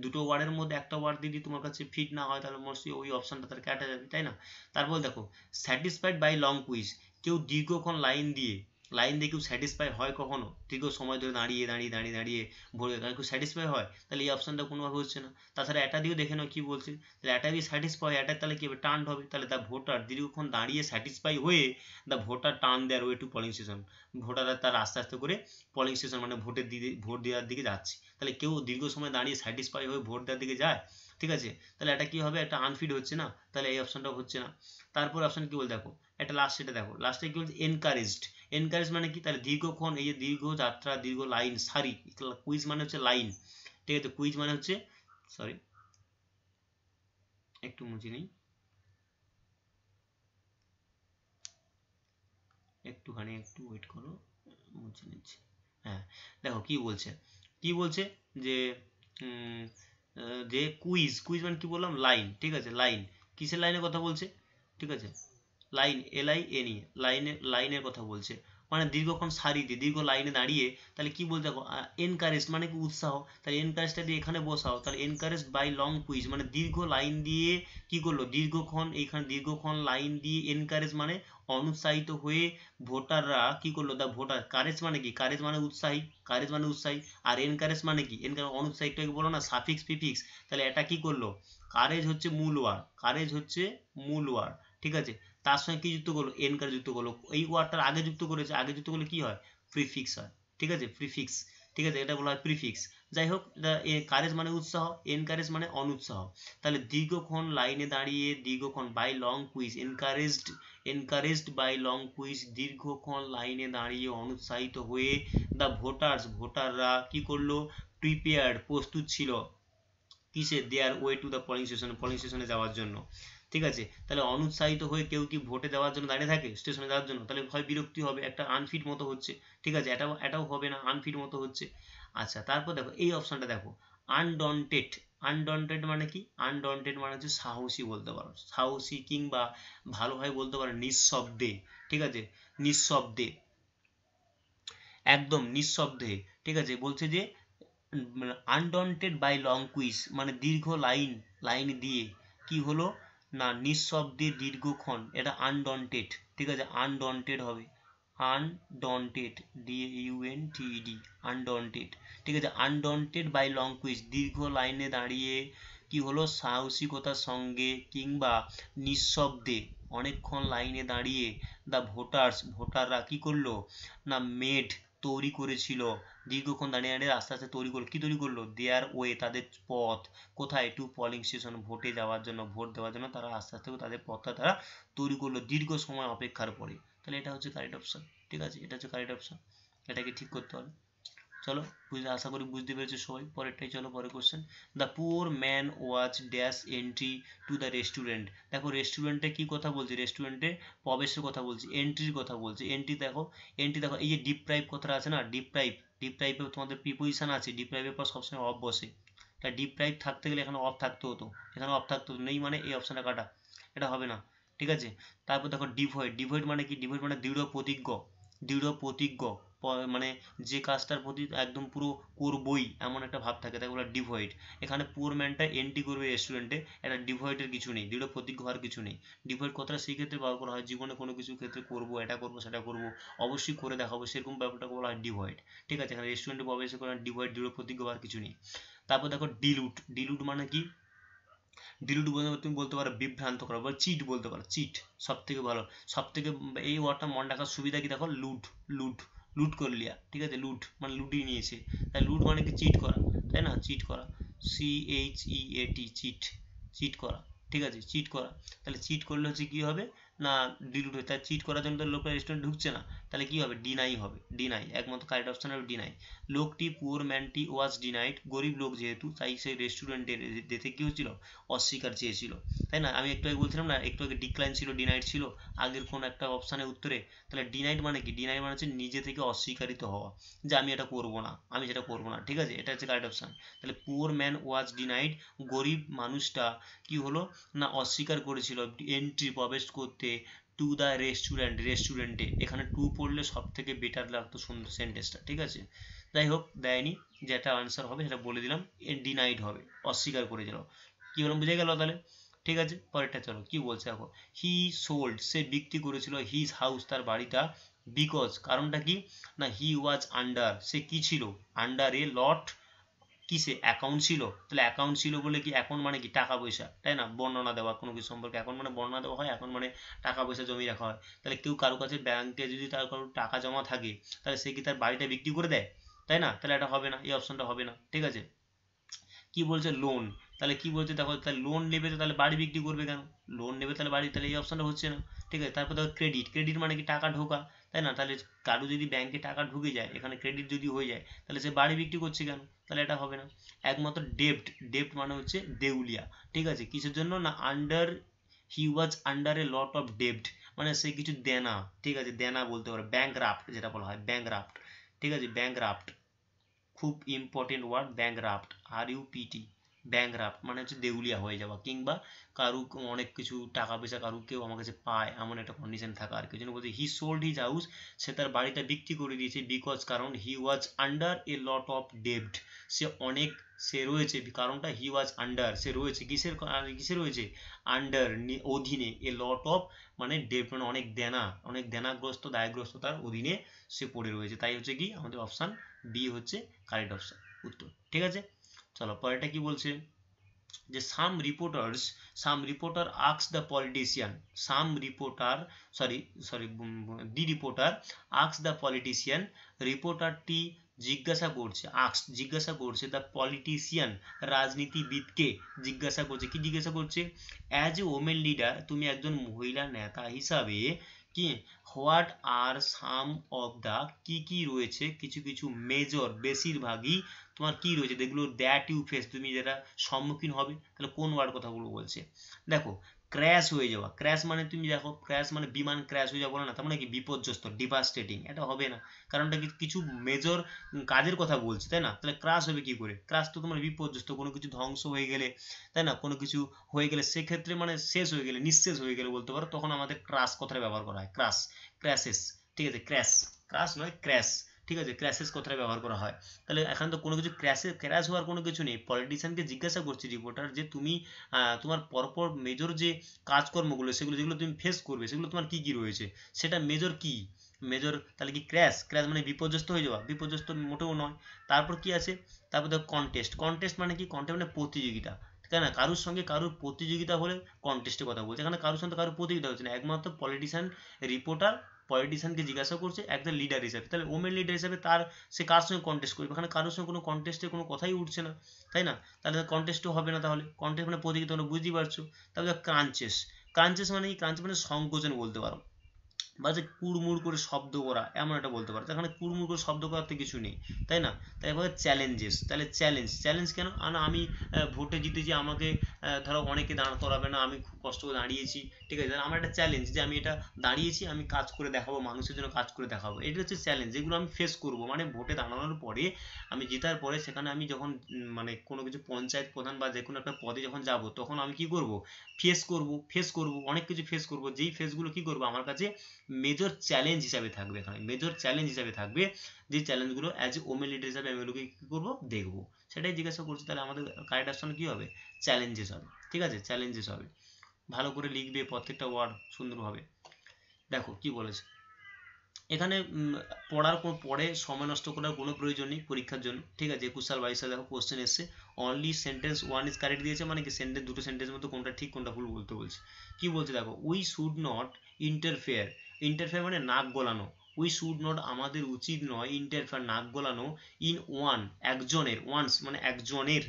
দুটো ওয়ার্ডের মধ্যে একটা ওয়ার্ড যদি তোমার কাছে ফিট না হয়, তাহলে মোস্টলি ওই অপশনটা তাহলে কাটা যাবে, তাই না। তারপর দেখো স্যাটিসফাইড বাই লং কুইজ, কেউ দীর্ঘক্ষণ লাইন দিয়ে কেউ স্যাটিসফাই হয় কখনো, দীর্ঘ সময় ধরে দাঁড়িয়ে ভরে, কেউ স্যাটিসফাই হয়, তাহলে এই অপশনটা কোনোভাবে হচ্ছে না। তাছাড়া এটা দিয়েও দেখে নাও কি বলছে, তাহলে এটা দিয়ে স্যাটিসফাই, এটা তাহলে কি হবে, টার্ন হবে, তাহলে দ্য ভোটার দীর্ঘক্ষণ দাঁড়িয়ে স্যাটিসফাই হয়ে, the voter turn there way to polling station, ভোটাররা তার আস্তে আস্তে করে পোলিং স্টেশন মানে ভোট দেওয়ার দিকে যাচ্ছে। তাহলে কেউ দীর্ঘ সময় দাঁড়িয়ে স্যাটিসফাই হয়ে ভোট দেওয়ার দিকে যায়, ঠিক আছে। তাহলে এটা কি হবে, একটা আনফিট হচ্ছে না, তাহলে এই অপশনটা হচ্ছে না। তারপর অপশন কি বল দেখো, এটা লাস্ট, সেটা দেখো লাস্টে কি বলছে, এনকারেজড, এনকারেজ মানে কি, তাহলে দীর্ঘক্ষণ, এই যে দীর্ঘ যাত্রা, দীর্ঘ লাইন, সারি, কুইজ মানে হচ্ছে লাইন, ঠিক আছে, কুইজ মানে হচ্ছে, সরি একটু মুছে নিই, একটুখানি একটু ওয়েট করো, মুছে নিচ্ছি। হ্যাঁ, দেখো কি বলছে যে যে কুইজ মানে কি বললাম, লাইন, ঠিক আছে, লাইন, কিসের লাইনের কথা বলছে, ঠিক আছে, লাইন, LINE, লাইনের কথা বলছে, মানে দীর্ঘক্ষণ সারিতে, দীর্ঘ লাইনে দাঁড়িয়ে, তাহলে কি বলতে দেখো, এনকারেজ মানে কি, উৎসাহ, তাহলে এনকারেজটা দিয়ে এখানে বসাও, তাহলে এনকারেজ বাই লং কুইজ মানে দীর্ঘ লাইন দিয়ে কি করলো, দীর্ঘক্ষণ লাইন দিয়ে, এনকারেজ মানে অনুৎসাহিত হয়ে, ভোটাররা কি করলো, দা ভোটার, কারেজ মানে কি, কারেজ মানে উৎসাহী, আর এনকারেজ মানে কি, এনকারেজ অনুৎসাহিতকে বলো না, সাফিক্স প্রিফিক্স, তাহলে এটা কি করলো, কারেজ হচ্ছে মূল ওয়ার্ড, ঠিক আছে। তার সঙ্গে কি যুক্ত করলো, এনকার যুক্ত করলো, এই ওয়ার্ডটার আগে যুক্ত করেছে, আগে যুক্ত করলে কি হয়, প্রিফিক্স হয়, ঠিক আছে, প্রিফিক্স, ঠিক আছে, এটা বলা হয় প্রিফিক্স। যাই হোক, কারেজ মানে উৎসাহ, এনকারেজ মানে অনুৎসাহ। তাহলে দীর্ঘক্ষণ লাইনে দাঁড়িয়ে, দীর্ঘক্ষণ by long quiz, encouraged by long quiz, দীর্ঘক্ষণ লাইনে দাঁড়িয়ে অনুৎসাহিত হয়ে দ্য ভোটাররা কি করলো, প্রিপেয়ার্ড প্রস্তুত ছিল, কিসে, দেয়ার ওয়ে টু দ্য পোলিং স্টেশনে যাওয়ার জন্য। ঠিক আছে, তাহলে অনুৎসাহিত হয়ে কেউ কি ভোটে দেওয়ার জন্য দাঁড়িয়ে থাকে স্টেশনে যাওয়ার জন্য? তাহলে হয় বিরক্তি হবে, একটা আনফিট মতো হচ্ছে। ঠিক আছে, এটাও হবে না, আনফিট মতো হচ্ছে। আচ্ছা, তারপর দেখো এই অপশনটা দেখো, আনডন্টেড। আনডন্টেড মানে কি? আনডন্টেড মানে হচ্ছে সাহসী বলতে পারো, সাহসী, কিংবা ভালোভাবে বলতে পারো নিঃশব্দে। ঠিক আছে, নিঃশব্দে, একদম নিঃশব্দে। ঠিক আছে, বলছে যে আনডন্টেড বাই লং কুইজ মানে দীর্ঘ লাইন দিয়ে কি হলো না, নিঃশব্দে দীর্ঘক্ষণ, এটা আনডন্টেড। ঠিক আছে, আনডন্টেড হবে, আনডন্টেড, DAUNTED, আনডন্টেড। ঠিক আছে, আনডন্টেড বাই লং কুইজ, দীর্ঘ লাইনে দাঁড়িয়ে কি হলো, সাহসিকতার সঙ্গে কিংবা নিঃশব্দে অনেকক্ষণ লাইনে দাঁড়িয়ে দ্য ভোটাররা কি করলো না, মেড তৈরি করেছিল, দীর্ঘক্ষণ দাঁড়িয়ে দাঁড়িয়ে আস্তে আস্তে তৈরি করলো, কি তৈরি করলো, দেয়ার ওয়ে তাদের পথ, কোথায়, টু পোলিং স্টেশন ভোটে যাওয়ার জন্য, ভোট দেওয়ার জন্য তারা আস্তে আস্তে তাদের পথটা তারা তৈরি করলো দীর্ঘ সময় অপেক্ষার পরে। তাহলে এটা হচ্ছে কারেক্ট অপশন। ঠিক আছে, এটা হচ্ছে কারেক্ট অপশন, এটাকে ঠিক করতে হবে। চলো, আশা করি বুঝতে পেরেছো সবাই। পরেরটাই চলো, পরের question. The poor man was dash entry to the restaurant. দেখো রেস্টুরেন্টে কি কথা বলছে, রেস্টুরেন্টে প্রবেশের কথা বলছে, এন্ট্রির কথা বলছে। এন্ট্রি দেখো, এই যে ডিপ্রাইভ কথাটা আছে না, ডিপ্রাইভে তোমাদের প্রিপোজিশন আছে, ডিপ্রাইভের পর সবসময় অফ বসে। তা ডিপ্রাইভ থাকতে গেলে এখানে অফ থাকতে হতো, এখানে অফ থাকতে হতো, নেই মানে এই অপশনটা কাটা, এটা হবে না। ঠিক আছে, তারপর দেখো ডিভয়েড মানে কি, ডিভয়েড মানে দৃঢ় প্রতিজ্ঞ, মানে যে কাজটার প্রতি একদম পুরো করবই এমন একটা ভাব থাকে, তাকে বলে ডিভয়েড। এখানে পুওর ম্যানটা এন্ট্রি করবে রেস্টুরেন্টে, এটা ডিভয়েডের কিছু নেই, দৃঢ় প্রতিজ্ঞ হওয়ার কিছু নেই। ডিভয়েড কথাটা সেই ক্ষেত্রে ব্যবহার করা হয়, জীবনে কোনো কিছু ক্ষেত্রে করবো, এটা করবো, সেটা করবো, অবশ্যই করে দেখাবো, সেরকম ব্যাপারটাকে বলা হয় ডিভয়েড। ঠিক আছে, এখানে রেস্টুরেন্টে প্রবেশ করে ডিভয়েড, দৃঢ় প্রতিজ্ঞ হওয়ার কিছু নেই। তারপর দেখো ডিলুট মানে কি, ডিলুট বলতে তুমি বলতে পারো বিভ্রান্ত করা, বা চিট বলতে পারো, চিট সব থেকে ভালো, সব থেকে এই ওয়ার্ডটা মনে রাখার সুবিধা কি দেখো, লুট লুট করে লিয়া। ঠিক আছে, লুট মানে লুটিয়ে নিয়েছে, তাই লুট মানে কি চিট করা, তাই না, চিট করা, CHEAT, চিট, চিট করা। ঠিক আছে, চিট করা, তাহলে চিট করলে হচ্ছে কি হবে না, ডিলুট হয়। তাই চিট করার জন্য তো লোকের রেস্টুরেন্ট ঢুকছে না, তাহলে কি হবে, ডিনাই হবে, ডিনাই, একমাত্র কারেক্ট অপশন হবে ডিনাই। লোকটি, পুওর ম্যানটি ওয়াজ ডিনাইড, গরিব লোক যেহেতু তাই সেই রেস্টুরেন্টে যেতে কি হচ্ছিল, অস্বীকার চেয়েছিল। তাই না, আমি একটু আগে বলছিলাম না, একটু আগে ডিক্লাইন ছিল, ডিনাইড ছিল আগের কোন একটা অপশানের উত্তরে। তাহলে ডিনাইড মানে কি, ডিনাইড মানে হচ্ছে নিজে থেকে অস্বীকারিত হওয়া, যে আমি এটা করবো না, আমি সেটা করবো না। ঠিক আছে, এটা হচ্ছে কারেক্ট অপশান। তাহলে পুওর ম্যান ওয়াজ ডিনাইড, গরিব মানুষটা কি হলো না, অস্বীকার করেছিল এন্ট্রি, প্রবেশ করতে, টু দ্য রেস্টুরেন্টে। এখানে টু পড়লে সব থেকে বেটার লাগতো সুন্দর সেন্টেন্সটা। ঠিক আছে, যাই হোক দেয়নি, যেটা আনসার হবে সেটা বলে দিলাম, ডিনাইড হবে, অস্বীকার করেছিল। কি বললাম, বুঝে গেল তাহলে? ঠিক আছে, পরেরটা চলো, কি বলছে দেখো, হি সোল্ড, সে বিক্রি করেছিল, হিজ হাউস, তার বাড়িটা, বিকজ, কারণটা কি না, হি ওয়াজ আন্ডার, সে কি ছিল, আন্ডার এ লট, কিসে, অ্যাকাউন্ট ছিল। তাহলে অ্যাকাউন্ট ছিল বলে কি, অ্যাকাউন্ট মানে কি টাকা পয়সা, তাই না, বর্ণনা দেওয়া কোনো কিছু সম্পর্কে, অ্যাকাউন্ট মানে বর্ণনা দেওয়া হয়, অ্যাকাউন্ট মানে টাকা পয়সা জমিয়ে রাখা হয়। তাহলে কেউ কারো কাছে ব্যাংকে যদি তার কারো টাকা জমা থাকে, তাহলে সে কি তার বাড়িটা বিক্রি করে দেয়, তাই না, তাহলে এটা হবে না, এই অপশনটা হবে না। ঠিক আছে, কি বলছে, লোন, তাহলে কি বলছে দেখো, তাহলে লোন নেবে তো তাহলে বাড়ি বিক্রি করবে কেন, লোন নেবে তাহলে বাড়ি, তাহলে এই অপশনটা হচ্ছে না। ঠিক আছে, তারপর দেখো ক্রেডিট মানে কি টাকা ঢোকা, তাই না, তাহলে কারো যদি ব্যাংকে টাকা ঢুকে যায়, এখানে ক্রেডিট যদি হয়ে যায়, তাহলে সে বাড়ি বিক্রি করছে কেন, তাহলে এটা হবে না। একমাত্র ডেপ্ট মানে হচ্ছে দেউলিয়া। ঠিক আছে, কিসের জন্য না, হি was under A lot of ডেপ্ট, মানে সে কিছু দেনা। ঠিক আছে, দেনা বলতে পারে, ব্যাংকরাপ্ট যেটা বলা হয়, ব্যাংকরাপ্ট। ঠিক আছে, ব্যাংকরাপ্ট খুব important word, bankrupt, RUPT, bankrupt মানে হচ্ছে দেউলিয়া হয়ে যাওয়া, কিংবা কারু অনেক কিছু টাকা পয়সা কারু কেউ আমার কাছে পায় এমন একটা কন্ডিশন থাকা আর কি। জন্য বলছে হি সোল্ড হিজ হাউস, সে তার বাড়িটা বিক্রি করে দিয়েছে, বিকজ কারণ, হি was under A lot of ডেপ্ট, সে রয়েছে, কারণটা হি ওয়াজ আন্ডার, সে রয়েছে কিসে রয়েছে, আন্ডার অধীনে, এ লট অফ মানে ডেপ্ট মানে অনেক দেনাগ্রস্ত, দায়গ্রস্ততার অধীনে সে পড়ে রয়েছে। তাই হচ্ছে কি আমাদের অপশান বি হচ্ছে কারেক্ট অপশন, উত্তর। ঠিক আছে, চলো পরেরটা কি বলছে, যে some reporter ask the politician, the reporter ask the politician, রিপোর্টারটি জিজ্ঞাসা করছে দ্য পলিটিশিয়ান, রাজনীতিবিদকে জিজ্ঞাসা করছে, কি জিজ্ঞাসা করছে, অ্যাজ এ ওমেন লিডার, তুমি একজন মহিলা নেতা হিসাবে কি what are some of the, কি রয়েছে কিছু কিছু মেজর, বেশিরভাগই তোমার কি রয়েছে যেগুলো দ্যাট ইউ ফেস, তুমি যেটা সম্মুখীন হবে। তাহলে কোন ওয়ার্ড কথাগুলো বলছে, দেখো ক্র্যাশ হয়ে যাওয়া, ক্র্যাশ মানে তুমি দেখো ক্র্যাশ মানে বিমান ক্র্যাশ হয়ে যাওয়া বলে না, তার মানে কি বিপর্যস্ত, ডিভাস্টেটিং, এটা হবে না, কারণটা কিছু মেজর কাজের কথা বলছে, তাই না? তাহলে ক্রাশ হবে কি করে, ক্রাশ তো তোমার বিপর্যস্ত, কোনো কিছু ধ্বংস হয়ে গেলে, তাই না, কোনো কিছু হয়ে গেলে, সেক্ষেত্রে মানে শেষ হয়ে গেলে, নিঃশেষ হয়ে গেলে বলতে পারো, তখন আমাদের ক্রাশ কথাটা ব্যবহার করা হয়, ক্রাশ, ক্র্যাশেস, ঠিক আছে, ক্র্যাশ নয় ক্র্যাশ, ঠিক আছে, ক্র্যাশেস কথাটা ব্যবহার করা হয়। তাহলে এখানে তো কোনো কিছু ক্র্যাশ হওয়ার কোনো কিছু নেই। পলিটিশিয়ানকে জিজ্ঞাসা করছি রিপোর্টার যে তুমি তোমার পরপর মেজর যে কাজকর্মগুলো সেগুলো যেগুলো তুমি ফেস করবে সেগুলো তোমার কি কি রয়েছে, সেটা মেজর কি, মেজর, তাহলে কি ক্র্যাশ মানে বিপর্যস্ত হয়ে যাওয়া, বিপর্যস্ত মোটেও নয়। তারপর কি আছে, তারপর দেখো কন্টেস্ট মানে কি, কন্টেস্ট মানে প্রতিযোগিতা, তাই না, কারোর সঙ্গে কারোর প্রতিযোগিতা হলে কন্টেস্টের কথা বলছে, এখানে কারোর সঙ্গে কারোর প্রতিযোগিতা হচ্ছে না, একমাত্র রিপোর্টার পলিটিশিয়ানকে জিজ্ঞাসা করছে একজন লিডার হিসেবে, তাহলে ওমেন লিডার হিসেবে তার সে কার সঙ্গে কন্টেস্ট করবে, এখানে কারোর সঙ্গে কোনো কন্টেস্টের কোনো কথাই উঠছে না, তাই না, তাহলে কন্টেস্টও হবে না, তাহলে কন্টেস্ট মানে প্রতিযোগিতা, তোমরা বুঝতেই পারছো। তাহলে ক্রাঞ্চেস মানে কি, ক্রাঞ্চেস মানে সংকোচন বলতে পারো, বা যে কুড়মুড় করে শব্দ করা, এমন একটা বলতে পারো, এখানে কুড়মুড় করে শব্দ করার তো কিছু নেই, তাই না। তাই এবার চ্যালেঞ্জেস, তাহলে চ্যালেঞ্জ কেন, আমি ভোটে জিতেছি, আমাকে ধরো অনেকে দাঁড় করাবে না, আমি খুব কষ্ট করে দাঁড়িয়েছি, ঠিক আছে, আমার একটা চ্যালেঞ্জ যে আমি এটা দাঁড়িয়েছি, আমি কাজ করে দেখাবো, মানুষের জন্য কাজ করে দেখাবো, এটা হচ্ছে চ্যালেঞ্জ, যেগুলো আমি ফেস করবো, মানে ভোটে দাঁড়ানোর পরে, আমি জেতার পরে সেখানে আমি যখন মানে কোনো কিছু পঞ্চায়েত প্রধান বা যে কোনো একটা পদে যখন যাব, তখন আমি কি করব, ফেস করব অনেক কিছু ফেস করব, যেই ফেসগুলো কি করবো আমার কাছে মেজর চ্যালেঞ্জ হিসাবে থাকবে, এখানে মেজর চ্যালেঞ্জ হিসাবে থাকবে, যে চ্যালেঞ্জগুলো অ্যাজ এ ওমেন লিডার হিসাবে আমি এগুলোকে কি করবো, দেখবো, সেটাই জিজ্ঞাসা করছি। তাহলে আমাদের কারেক্ট অপশন কি হবে, চ্যালেঞ্জেস হবে, ঠিক আছে, চ্যালেঞ্জেস হবে। ভালো করে লিখবে প্রত্যেকটা ওয়ার্ড সুন্দরভাবে। দেখো কি বলেছে এখানে, পড়ে সময় নষ্ট করার কোনো প্রয়োজন নেই পরীক্ষার জন্য, ঠিক আছে, 21 সাল 22 সাল দেখো কোশ্চেন এসছে, only sentence one is correct দিয়েছে, মানে কি সেন্টেন্স, দুটো সেন্টেন্সের মধ্যে কোনটা ঠিক কোনটা ভুল বলতে বলছে। কি বলছে দেখো, উই শুড নট ইন্টারফেয়ার মানে নাক গলানো, উই শুড নট আমাদের উচিত নয়, ইন্টারফেয়ার নাক গলানো, ইন একজনের, ওয়ান্স মানে একজনের,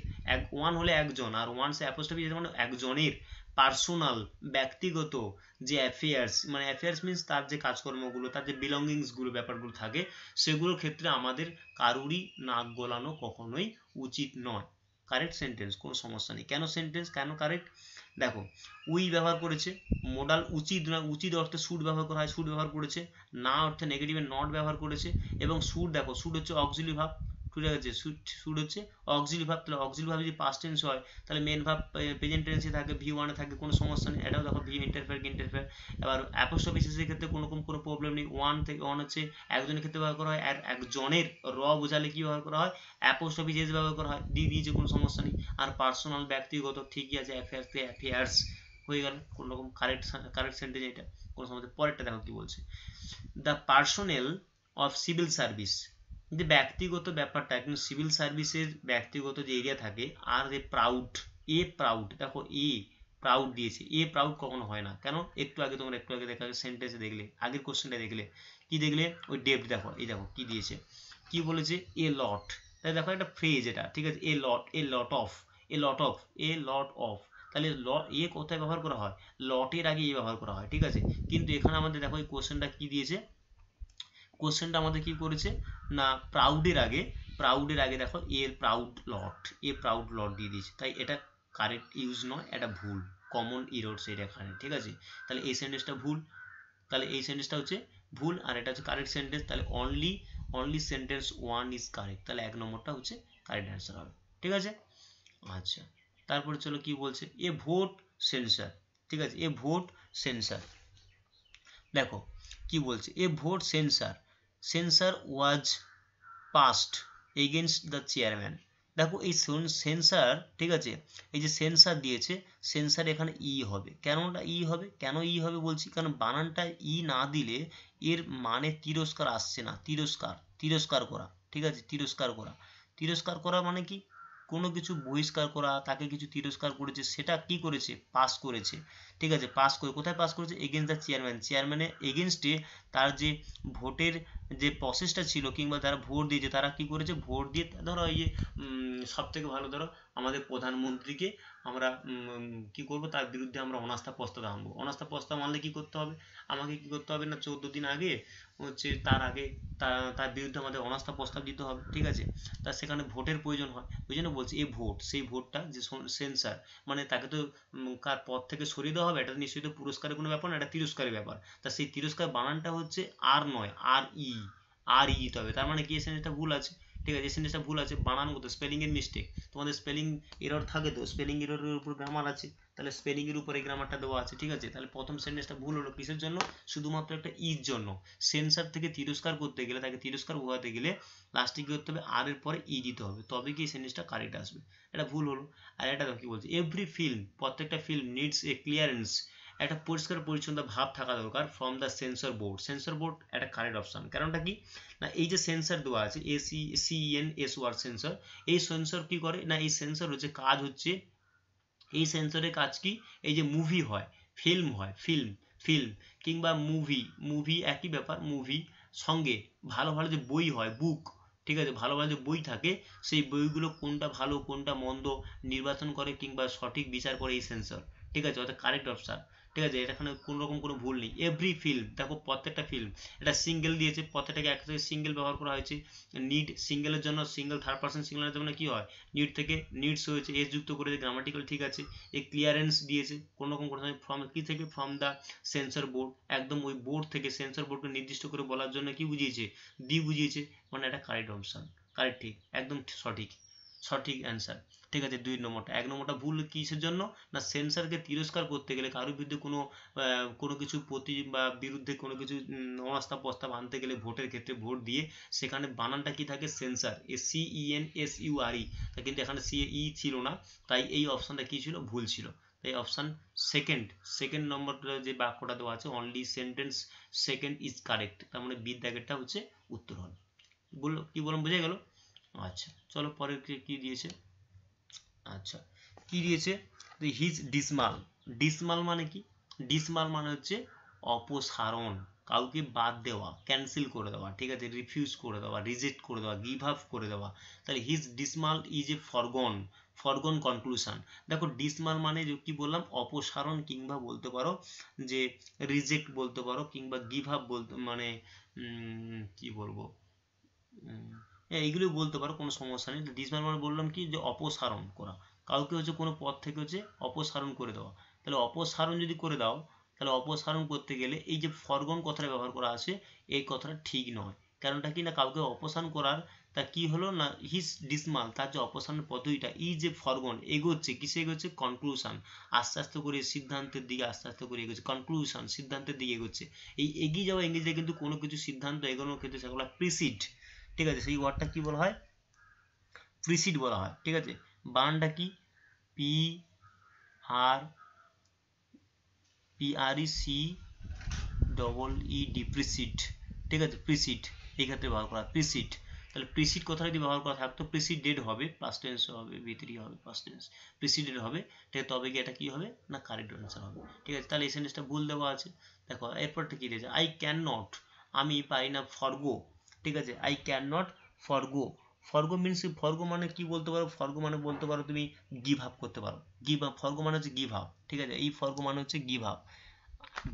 ওয়ান হলে একজন, আর ওয়ান্স অ্যাপোস্ট্রফি মানে একজনের পার্সোনাল ব্যক্তিগত যে অ্যাফেয়ার্স, মানে অ্যাফেয়ার্স মিন্স তার যে কাজকর্মগুলো, তার যে বিলঙ্গিংসগুলো, ব্যাপারগুলো থাকে, সেগুলোর ক্ষেত্রে আমাদের কারুরই নাক গলানো কখনোই উচিত নয়। কারেক্ট সেন্টেন্স, কোনো সমস্যা নেই। কেন কারেক্ট, দেখো উই ব্যবহার করেছে, মোডাল উচিত না, উচিত অর্থে শুড ব্যবহার করা হয়, শুড ব্যবহার করেছে, না অর্থে নেগেটিভে নট ব্যবহার করেছে, এবং শুড দেখো, শুড হচ্ছে অক্সিলিয়ারি ভার্ব, ঠিক আছে, শুড হচ্ছে অক্সিলিয়ারি ভার্ব, তাহলে অক্সিলিয়ারি ভার্ব যদি পাস্ট টেন্স হয়, তাহলে মেন ভার্ব প্রেজেন্ট টেন্সে থাকে, ভি ওয়ানে থাকে, কোনো সমস্যা নেই। এটাও দেখো ভি ইন্টারফেয়ার। এবার অ্যাপোস্ট্রফি এর ক্ষেত্রে কোনো প্রবলেম নেই, ওয়ান হচ্ছে একজনের ক্ষেত্রে ব্যবহার করা হয়, আর একজনের বোঝালে কি ব্যবহার করা হয়, অ্যাপোস্ট্রফি ব্যবহার করা হয়, দিয়েছে, কোনো সমস্যা নেই। আর পার্সোনাল ব্যক্তিগত, ঠিকই আছে, অ্যাফেয়ার্স হয়ে গেল, কোন রকম কারেক্ট সেন্টেন্স, এটা কোনো সমস্যা। পরেরটা দেখো কি বলছে, the personnel of civil service, যে ব্যক্তিগত ব্যাপারটা, কিন্তু সিভিল সার্ভিসের ব্যক্তিগত যে এরিয়া থাকে, আর যে প্রাউড দেখো, প্রাউড দিয়েছে, প্রাউড কখনো হয় না, কেন, একটু আগে দেখা সেন্টেন্সে দেখলে, আগের কোশ্চেনটা দেখলে, কি দেখলে, ওই ডেপ্থ দেখো, দেখো কি দিয়েছে, কি বলেছে, এ লট, তাই দেখো একটা ফ্রেজ, এটা ঠিক আছে, এ লট অফ, তাহলে কোথায় ব্যবহার করা হয়, লটের আগে ব্যবহার করা হয়, ঠিক আছে, কিন্তু এখানে আমাদের দেখো এই কোশ্চেনটা কি দিয়েছে, কোশ্চেনটা আমাদের কি করেছে না, প্রাউডের আগে দেখো প্রাউড লট দিয়ে দিয়েছে, তাই এটা কারেক্ট ইউজ নয়, এটা ভুল, কমন ইরোডস এটা এখানে, ঠিক আছে, তাহলে এই সেন্টেন্সটা ভুল, তাহলে এই সেন্টেন্সটা হচ্ছে ভুল, আর এটা হচ্ছে কারেক্ট সেন্টেন্স, তাহলে only sentence one is correct, তাহলে 1 নম্বরটা হচ্ছে কারেক্ট অ্যান্সার হবে, ঠিক আছে। আচ্ছা, তারপরে চলো কি বলছে, এ ভোট সেন্সার, ঠিক আছে, এ ভোট সেন্সার, দেখো কি বলছে, a vote censure was passed against the chairman, দেখো এই সেন্সার, ঠিক আছে, এই যে সেন্সার দিয়েছে, সেন্সার এখানে হবে, কেন বলছি, কারণ বানানটা না দিলে এর মানে তিরস্কার আসছে না, তিরস্কার করা, ঠিক আছে, তিরস্কার করা মানে কি, কোনো কিছু বহিষ্কার করা, তাকে কিছু তিরস্কার করেছে, সেটা কি করেছে, পাস করেছে, ঠিক আছে, পাস করে কোথায় পাস করেছে, এগেনস্ট দ্য চেয়ারম্যান, চেয়ারম্যানের এগেনস্টে তার যে ভোটের যে প্রসেসটা ছিল কিংবা যারা ভোট দিয়েছে তারা কি করেছে, ভোট দিয়ে ধরো এই যে সব থেকে ভালো ধরো আমাদের প্রধানমন্ত্রীকে আমরা কি করব, তার বিরুদ্ধে আমরা অনাস্থা প্রস্তাব আনবো। অনাস্থা প্রস্তাব আনলে কি করতে হবে, আমাকে কি করতে হবে না 14 দিন আগে হচ্ছে তার আগে তার বিরুদ্ধে আমাদের অনাস্থা প্রস্তাব দিতে হবে, ঠিক আছে। তার সেখানে ভোটের প্রয়োজন হয়, ওই জন্য বলছি এই ভোট, সেই ভোটটা যে সেন্সার, মানে তাকে তো কার পদ থেকে সরিয়ে দেওয়া হবে, এটা নিশ্চয়ই তো পুরস্কারের কোনো ব্যাপার না, এটা তিরস্কারের ব্যাপার। তা সেই তিরস্কার বানানটা হচ্ছে আর নয়, আর ই দিতে হবে, তার মানে কি এই সেন্টেন্সটা ভুল আছে, ঠিক আছে, এই সেন্টেন্সটা ভুল আছে, বানান মতো স্পেলিং এর মিস্টেক, তোমাদের স্পেলিং এরর থাকে তো, স্পেলিং এররের উপর গ্রামার আছে, তাহলে স্পেলিং এর উপরে গ্রামারটা দেওয়া আছে, ঠিক আছে। তাহলে প্রথম সেন্টেন্সটা ভুল হলো কিসের জন্য, শুধুমাত্র একটা ইর জন্য। সেন্সার থেকে তিরস্কার করতে গেলে, তাকে তিরস্কার বোঝাতে গেলে লাস্টে কি করতে হবে, আর এর পরে ই দিতে হবে, তবে কি সেন্টেন্সটা কারেক্ট আসবে, এটা ভুল হলো। আর এটা কি বলছে, এভরি ফিল্ম, প্রত্যেকটা ফিল্ম নিডস এ ক্লিয়ারেন্স, একটা পরিষ্কার পরিচ্ছন্ন ভাব থাকা দরকার from the censor board. Censor board একটা কারেক্ট অপশন, কারণটা কি না, এই যে সেন্সর দেওয়া আছে ACENSOR সেন্সর, এই সেন্সর কি করে না, এই সেন্সর হচ্ছে কাজ হচ্ছে, এই সেন্সরের কাজ কি, এই যে মুভি হয়, ফিল্ম হয়, ফিল্ম কিংবা মুভি একই ব্যাপার, মুভি সঙ্গে ভালো ভালো যে বই হয়, বুক, ঠিক আছে, ভালো ভালো যে বই থাকে, সেই বইগুলো কোনটা ভালো কোনটা মন্দ নির্বাচন করে কিংবা সঠিক বিচার করে এই সেন্সর, ঠিক আছে, অর্থাৎ কারেক্ট অপশন, ঠিক আছে, এখানে কোনো রকম কোনো ভুল নেই। এভরি ফিল্ম, দেখো প্রত্যেকটা ফিল্ম, এটা সিঙ্গেল দিয়েছে, প্রত্যেকটাকে একসাথে সিঙ্গেল ব্যবহার করা হয়েছে, নিড সিঙ্গেলের জন্য, সিঙ্গেল থার্ড পার্সন সিঙ্গেলের জন্য কি হয়, নিড থেকে নিডস হয়েছে, এস যুক্ত করেছে, গ্রামাটিক্যাল ঠিক আছে। এই ক্লিয়ারেন্স দিয়েছে কোনো রকম কোনো ফ্রম কি থেকে, ফ্রম দ্য সেন্সর বোর্ড, একদম ওই বোর্ড থেকে, সেন্সর বোর্ডকে নির্দিষ্ট করে বলার জন্য কি বুঝিয়েছে, বুঝিয়েছে, মানে এটা কারেক্ট অপশন, কারেক্ট, ঠিক, একদম সঠিক, সঠিক অ্যান্সার, ঠিক আছে। 2 নম্বরটা, 1 নম্বরটা ভুল কিসের জন্য না, সেন্সারকে তিরস্কার করতে গেলে, কারোর বিরুদ্ধে কোনো কিছু প্রতি বা বিরুদ্ধে কোনো কিছু অনাস্থা প্রস্তাব আনতে গেলে ভোটের ক্ষেত্রে, ভোট দিয়ে সেখানে বানানটা কি থাকে, সেন্সার, CENSURE, তা কিন্তু এখানে CE ছিল না, তাই এই অপশনটা কি ছিল, ভুল ছিল। তাই অপশন সেকেন্ড নম্বরটা যে বাক্যটা দেওয়া আছে, only sentence second is correct, তার মানে বি দাগেরটা হচ্ছে উত্তর হবে। বললো কি বললাম, বুঝে গেল? আচ্ছা চলো পরের কি দিয়েছে, আচ্ছা কি দিয়েছে, হিজ ডিসমাল, ডিসমাল মানে কি, ডিসমাল মানে হচ্ছে অপসারণ, কাউকে বাদ দেওয়া, ক্যান্সেল করে দেওয়া, ঠিক আছে, রিফিউজ করে দেওয়া, রিজেক্ট করে দেওয়া, গিভ আপ করে দেওয়া, তাহলে his dismissal is a foregone conclusion. দেখো ডিসমাল মানে কি বললাম, অপসারণ কিংবা বলতে পারো যে রিজেক্ট বলতে পারো, কিংবা গিভ আপ বলতে মানে কি বলবো, এইগুলো বলতে পারো, কোনো সমস্যা নেই। ডিসমাল মানে বললাম কি, যে অপসারণ করা, কাউকে হচ্ছে কোনো পদ থেকে হচ্ছে অপসারণ করে দেওয়া। তাহলে অপসারণ যদি করে দাও, তাহলে অপসারণ করতে গেলে এই যে ফরগন কথাটা ব্যবহার করা আছে, এই কথাটা ঠিক নয়। কারণটা কি না, কাউকে অপসারণ করার তা কি হলো না, হিস ডিসমাল, তার যে অপসারণের পদ্ধতিটা, এই যে ফরগন এগোচ্ছে, কিসে এগোচ্ছে, কনক্লুশন, আস্তে আস্তে করে সিদ্ধান্তের দিকে, আস্তে আস্তে করে এগোচ্ছে, কনক্লুশন সিদ্ধান্তের দিকে এগোচ্ছে। এই এগিয়ে যাওয়া ইংরেজিতে কিন্তু কোনো কিছু সিদ্ধান্ত এগোনোর ক্ষেত্রে সেগুলো প্রিসিড, ঠিক আছে, সেই ওয়ার্ডটা কি বলা হয়, প্রিসিড বলা হয়, ঠিক আছে। বানানটা কি, আর PRECEED, প্রিসিড, ঠিক আছে, প্রিসিড, এই ক্ষেত্রে ব্যবহার করা প্রিসিড। তাহলে প্রিসিড কথাটা যদি ব্যবহার করা থাকতো, প্রিসিডেড হবে, পাস্ট টেন্স হবে, V3 হবে, পাস্ট টেন্স, প্রিসিডেড হবে, ঠিক আছে, তবে কি এটা কি হবে না, কারেক্ট অ্যান্সার হবে, ঠিক আছে। তাহলে এই সেন্টেন্সটা ভুল দেওয়া আছে। দেখো এরপরটা কি দিয়েছে, আই ক্যান নট, আমি পারি না ফরগো, ঠিক আছে, আই ক্যান নট ফরগো, ফরগো মিনস, ফরগো মানে কি বলতে পারো, ফরগো মানে বলতে পারো তুমি গিভ আপ করতে পারো, গিভ আপ, ফরগো মানে হচ্ছে গিভ আপ, ঠিক আছে, এই ফরগো মানে হচ্ছে গিভ আপ,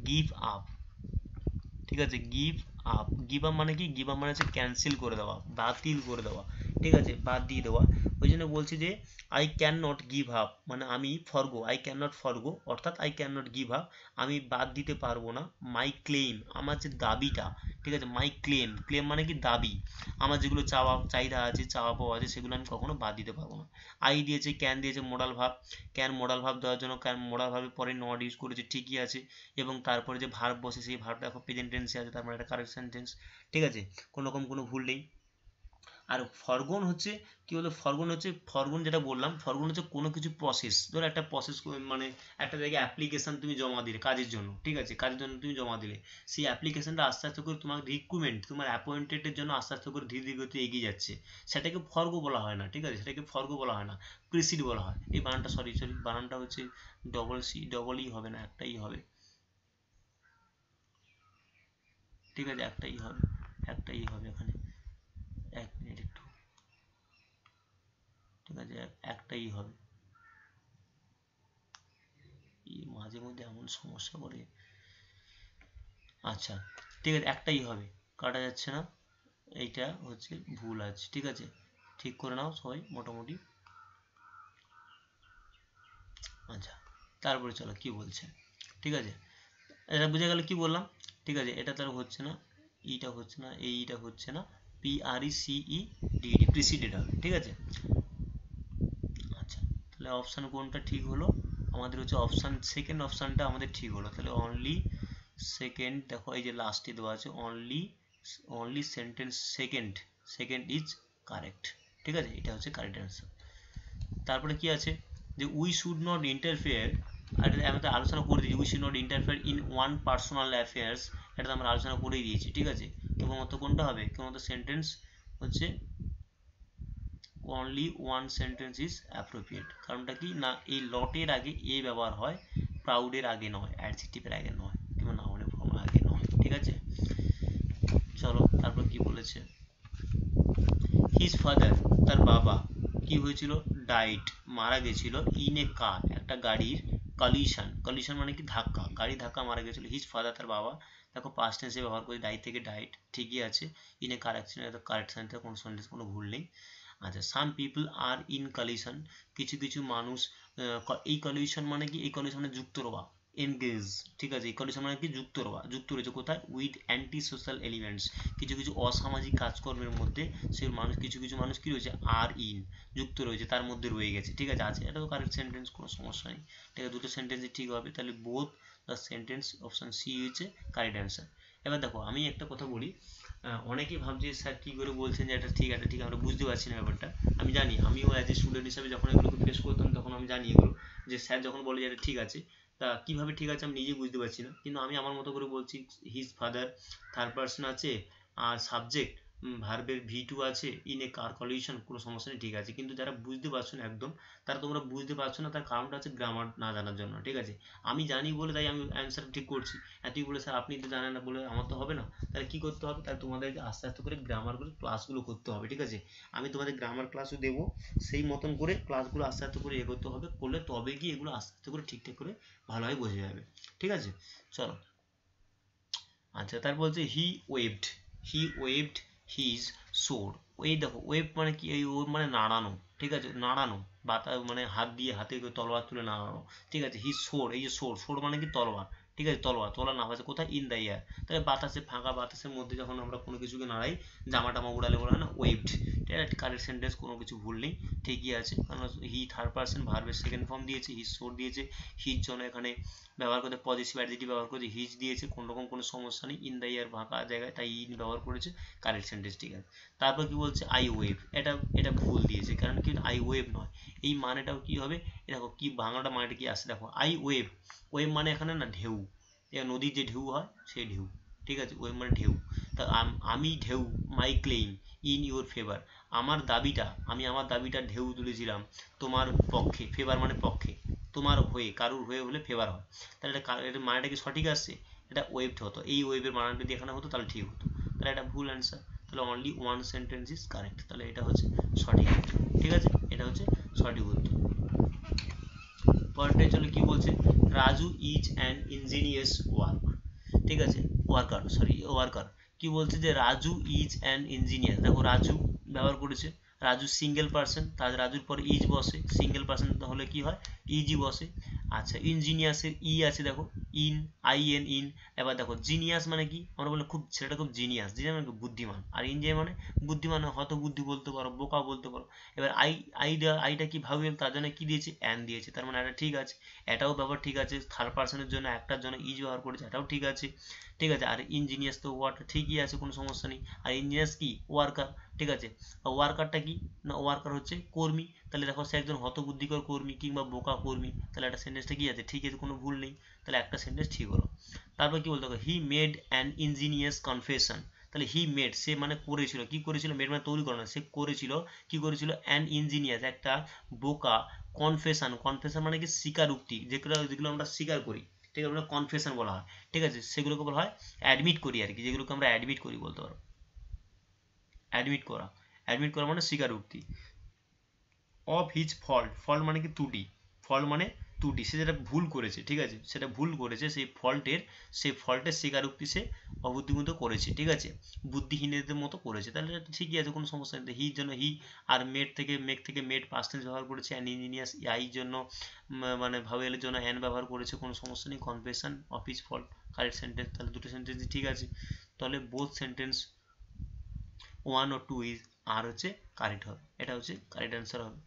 গিভ আপ, ঠিক আছে, গিভ আপ, গিভ আপ মানে কি, গিভ আপ মানে হচ্ছে ক্যান্সেল করে দেওয়া, বাতিল করে দেওয়া, ঠিক আছে, বাদ দিয়ে দেওয়া। ওই জন্য বলছি যে I can not give up, মানে আমি ফরগো, আই ক্যান নট ফরগো, অর্থাৎ I can not give up, আমি বাদ দিতে পারবো না, মাই ক্লেম, আমার যে দাবিটা, ঠিক আছে, মাই ক্লেম, ক্লেম মানে কি দাবি, আমার যেগুলো চাওয়া চাহিদা আছে, চাওয়া পাওয়া আছে, সেগুলো আমি কখনো বাদ দিতে পারবো না। আই দিয়েছে, ক্যান দিয়েছে, মোডাল ভাব, ক্যান মোডাল ভাব দেওয়ার জন্য, ক্যান মোডাল ভাবের পরে নট ইউজ করেছে, ঠিকই আছে, এবং তারপরে যে ভার্ব বসে, সেই ভার্বটা এখন প্রেজেন্ট টেন্সে আছে, তার মানে এটা কারেক্ট সেন্টেন্স, ঠিক আছে, কোনো রকম কোনো ভুল নেই। আর ফরগন হচ্ছে কি বলতো, ফরগন যেটা বললাম, ফরগন হচ্ছে কোনো কিছু প্রসেস, ধরো একটা প্রসেস মানে একটা জায়গায় অ্যাপ্লিকেশন তুমি জমা দিলে কাজের জন্য, ঠিক আছে, কাজের জন্য তুমি জমা দিলে, সেই অ্যাপ্লিকেশনটা আস্তে আস্তে করে তোমার রিক্রুটমেন্ট, তোমার অ্যাপয়েন্টেডের জন্য আস্তে আস্তে করে ধীরে ধীরে গতিতে এগিয়ে যাচ্ছে, সেটাকে ফরগো বলা হয় না, ঠিক আছে, সেটাকে ফরগো বলা হয় না, প্রিসিড বলা হয়। এই বানানটা সরি বানানটা হচ্ছে ডবল ই হবে না, একটাই হবে, ঠিক আছে, একটাই হবে এখানে, এক মিনিট একটু, ঠিক আছে, একটাই হবে, মাঝে মধ্যে এমন সমস্যা করে, আচ্ছা ঠিক আছে, একটাই হবে, কাটা যাচ্ছে না, এইটা হচ্ছে ভুল আছে, ঠিক আছে, ঠিক করে নাও সবাই মোটামুটি। আচ্ছা তারপরে চলো কি বলছে, ঠিক আছে, এটা বুঝে গেল কি বললাম, ঠিক আছে, এটা তার হচ্ছে না, ইটা হচ্ছে না, এইটা হচ্ছে না, PRECEDD প্রিসিডেড হবে, ঠিক আছে। আচ্ছা তাহলে অপশান কোনটা ঠিক হলো, আমাদের হচ্ছে অপশান সেকেন্ড অপশানটা আমাদের ঠিক হলো, তাহলে অনলি সেকেন্ড, দেখো এই যে লাস্টে দেওয়া আছে only sentence second is correct, ঠিক আছে, এটা হচ্ছে কারেক্ট অ্যান্সার। তারপরে কি আছে যে উই শুড নট ইন্টারফেয়ার, আর আমরা আলোচনা করে দিয়েছি, we should not interfere in one personal affairs, এটা আমরা আলোচনা করেই দিয়েছি, ঠিক আছে, কেবলমাত্র কোনটা হবে, কেবলমাত্র সেন্টেন্স হচ্ছে only one sentence is appropriate, কারণটা কি না, এই লটের আগে এ ব্যবহার হয়, প্রাউডের আগে নয়, অ্যাডজেক্টিভের আগে নয়, কিংবা নাউনের ফর্মের আগে নয়, ঠিক আছে। চলো তারপর কি বলেছে, হিজ ফাদার, তার বাবা কি হয়েছিল, ডাইড, মারা গেছিল, ইন এ কার, একটা গাড়ির কলিশন মানে কি ধাক্কা, গাড়ি ধাক্কা মারা গেছিল, হিজ ফাদার তার বাবা, দেখো পাস্ট টেন্সে ব্যবহার করে ডাই থেকে ডাইড, ঠিকই আছে, in a car accident, correct সেন্সে কোনো সেন্টেন্স কোনো ভুল নেই। আচ্ছা some people are in collision, কিছু মানুষ, এই কলিশন মানে কি, এই কলিশন মানে যুক্ত রোয়া, এনগেজ, ঠিক আছে, এই কলিশন মানে কি যুক্ত রয়েছে কোথায়, উইথ অ্যান্টি সোশ্যাল এলিমেন্টস, কিছু অসামাজিক কাজকর্মের মধ্যে সে মানুষ, কিছু মানুষ কি রয়েছে, আর ইন যুক্ত রয়েছে, তার মধ্যে রয়ে গেছে, ঠিক আছে, এটা তো কারেক্ট সেন্টেন্স, কোনো সমস্যা নেই, ঠিক আছে, দুটো সেন্টেন্সই ঠিক হবে, তাহলে both the sentence option C হচ্ছে কারেক্ট অ্যান্সার। এবার দেখো আমি একটা কথা বলি, অনেকেই ভাবছে স্যার কী করে বলছেন যে এটা ঠিক আমরা বুঝতে পারছি না ব্যাপারটা, আমি জানি, আমিও অ্যাজ এ স্টুডেন্ট হিসাবে যখন এগুলোকে ফেস করতাম তখন আমি জানি এগুলো, যে স্যার যখন বলে যে এটা ঠিক আছে, তা কীভাবে ঠিক আছে আমি নিজে বুঝতে পারছি না, কিন্তু আমি আমার মতো করে বলছি, হিজ ফাদার থার্ড পার্সন আছে, আর সাবজেক্ট ভার্বের V2 আছে, ইন এ কার কলিশন, কোনো সমস্যা নেই, ঠিক আছে, কিন্তু যারা বুঝতে পারছো না একদম, তারা তোমরা বুঝতে পারছো না, তার কারণটা হচ্ছে গ্রামার না জানার জন্য, ঠিক আছে, আমি জানি বলে তাই আমি অ্যান্সার ঠিক করছি, তুই বলে স্যার আপনি তো জানেন না বলে আমার তো হবে না, তাহলে কি করতে হবে, তাহলে তোমাদেরকে আস্তে আস্তে করে গ্রামারগুলো ক্লাসগুলো করতে হবে, ঠিক আছে, আমি তোমাদের গ্রামার ক্লাসও দেবো, সেই মতন করে ক্লাসগুলো আস্তে আস্তে করে এগোতে হবে, করলে তবে কি এগুলো আস্তে আস্তে করে ঠিকঠাক করে ভালোভাবে বোঝা যাবে, ঠিক আছে। চলো আচ্ছা তারপর বলছে হি ওয়েভড হিজ সোর্ড, ওই দেখো ওয়েভ মানে কি, এই ওয়েভ মানে নাড়ানো, ঠিক আছে, নাড়ানো, মানে হাতে তলোয়ার তুলে নাড়ানো, ঠিক আছে, হিজ সোর্ড, এই যে সোর্ড মানে কি তলোয়ার, ঠিক আছে, তলোয়ার না হয়েছে কোথায়, ইন দ্য এয়ার, তাহলে বাতাসে, ফাঁকা বাতাসের মধ্যে যখন আমরা কোনো কিছুকে নাড়াই, জামা টামা উড়ালে বলা হয় না ওয়েভড, ঠিক আছে, কারেক্ট সেন্টেন্স, কোনো কিছু ভুল নেই, ঠিকই আছে, কারণ হি থার্ড পার্সন ভার্বের সেকেন্ড ফর্ম দিয়েছে, হিজ সোর্ড দিয়েছে, হিজ জন্য এখানে ব্যবহার করতে পজিটিভ অ্যাডজেক্টিভ ব্যবহার করেছে, হিজ দিয়েছে, কোনো রকম কোনো সমস্যা নেই, ইন দ্য ইয়ার ফাঁকা জায়গায় তাই ইন ব্যবহার করেছে, কারেক্ট সেন্টেন্স, ঠিক আছে। তারপর কি বলছে, আই ওয়েভ, এটা ভুল দিয়েছে, কারণ কি আই ওয়েভ নয়, এই মানেটাও কি হবে, দেখো কি বাংলাটা মানেটা কি আসছে, দেখো আই ওয়েভ মানে এখানে না ঢেউ, নদীর যে ঢেউ হয় সেই ঢেউ, ঠিক আছে, ওয়েভ মানে ঢেউ, তা আমি ঢেউ, মাই ক্লেইম ইন ইউর ফেভার, আমি আমার দাবিটা ঢেউ তুলেছিলাম তোমার পক্ষে, ফেভার মানে পক্ষে, তোমার হয়ে, কারুর হয়ে হলে ফেভার হয়, তাহলে এটা মানেটা কি সঠিক আসছে, এটা ওয়েভড হতো, এই ওয়েভের মানানটা যদি এখানে হতো তাহলে ঠিক হতো, তাহলে এটা ভুল অ্যান্সার, তাহলে only one sentence is correct, তাহলে এটা হচ্ছে সঠিক উত্তর, ঠিক আছে, এটা হচ্ছে সঠিক উত্তর। পরেরটাই চলো কি বলছে, রাজু ইজ অ্যান ইঞ্জিনিয়ার্স ঠিক আছে, ওয়ার্কার, কি বলছে যে রাজু ইজ অ্যান ইঞ্জিনিয়ার, দেখো রাজু ব্যবহার করেছে, রাজু সিঙ্গেল পার্সন, তাহলে রাজুর পর ইজ বসে, সিঙ্গেল পার্সন হলে কি হয়, ইজি বসে, আচ্ছা ইঞ্জিনিয়ার্সের ই আছে, দেখো ইন, IN ইন। এবার দেখো জিনিয়াস মানে কি, আমরা বললাম খুব ছেলেটা খুব জিনিয়াস, জিনিয়াস মানে বুদ্ধিমান, আর ইঞ্জিনিয়ার মানে বুদ্ধিমান, হত বুদ্ধি বলতে পারো, বোকা বলতে পারো। এবার আইটা কি ভাবে, তার জন্য কি দিয়েছে, অ্যান দিয়েছে, তার মানে এটা ঠিক আছে, এটাও ব্যবহার ঠিক আছে। থার্ড পার্সনের জন্য একটার জন্য ইজ ব্যবহার করেছে, এটাও ঠিক আছে, ঠিক আছে। আর ইঞ্জিনিয়াস তো ওয়ার্ড ঠিকই আছে, কোনো সমস্যা নেই। আর ইঞ্জিনিয়াস কি, ওয়ার্কার, ঠিক আছে। ওয়ার্কারটা কি না, ওয়ার্কার হচ্ছে কর্মী, তাহলে দেখো সে একজন হতবুদ্ধিকর কর্মী কিংবা বোকা কর্মী, তাহলে একটা সেন্টেন্সটা কি আছে, ঠিক আছে, কোনো ভুল নেই, তাহলে একটা সেন্টেন্স ঠিক হলো। তারপর কি বলতে হবে, he made an engineers confession, তাহলে হি মেড সে মানে করেছিল, কি করেছিল, মেড মানে তৈরি করা, সে করেছিল, কি করেছিল, অ্যান ইঞ্জিনিয়াস একটা বোকা, কনফেশন, কনফেশন মানে কি স্বীকারোক্তি, যেগুলো যেগুলো আমরা স্বীকার করি, ঠিক আছে, আমরা কনফেশন বলা হয়, ঠিক আছে, সেগুলোকে বলা হয় অ্যাডমিট করি আর কি, যেগুলোকে আমরা অ্যাডমিট করি বলতে পারো, অ্যাডমিট করা, অ্যাডমিট করা মানে স্বীকারোক্তি। অফ হিজ ফল্ট, ফল্ট মানে কি ত্রুটি, ফল্ট মানে ত্রুটি, সে যেটা ভুল করেছে, ঠিক আছে, সেটা ভুল করেছে, সেই ফল্টের স্বীকারোক্তি সে অবুদ্ধিমতো করেছে, ঠিক আছে, বুদ্ধিহীনদের মতো করেছে, তাহলে এটা ঠিকই আছে, কোনো সমস্যা নেই। হি জন্য হি, আর মেড থেকে মেড পাস্ট টেন্স ব্যবহার করেছে, অ্যান ইঞ্জিনিয়াস আই জন্য মানে ভাওয়েলের জন্য অ্যান ব্যবহার করেছে, কোনো সমস্যা নেই। Confession of his fault, correct sentence, তাহলে দুটো সেন্টেন্সই ঠিক আছে, তাহলে বোথ সেন্টেন্স 1 ও 2 ইজ আর হচ্ছে কারেক্ট হবে, এটা হচ্ছে কারেক্ট অ্যান্সার হবে,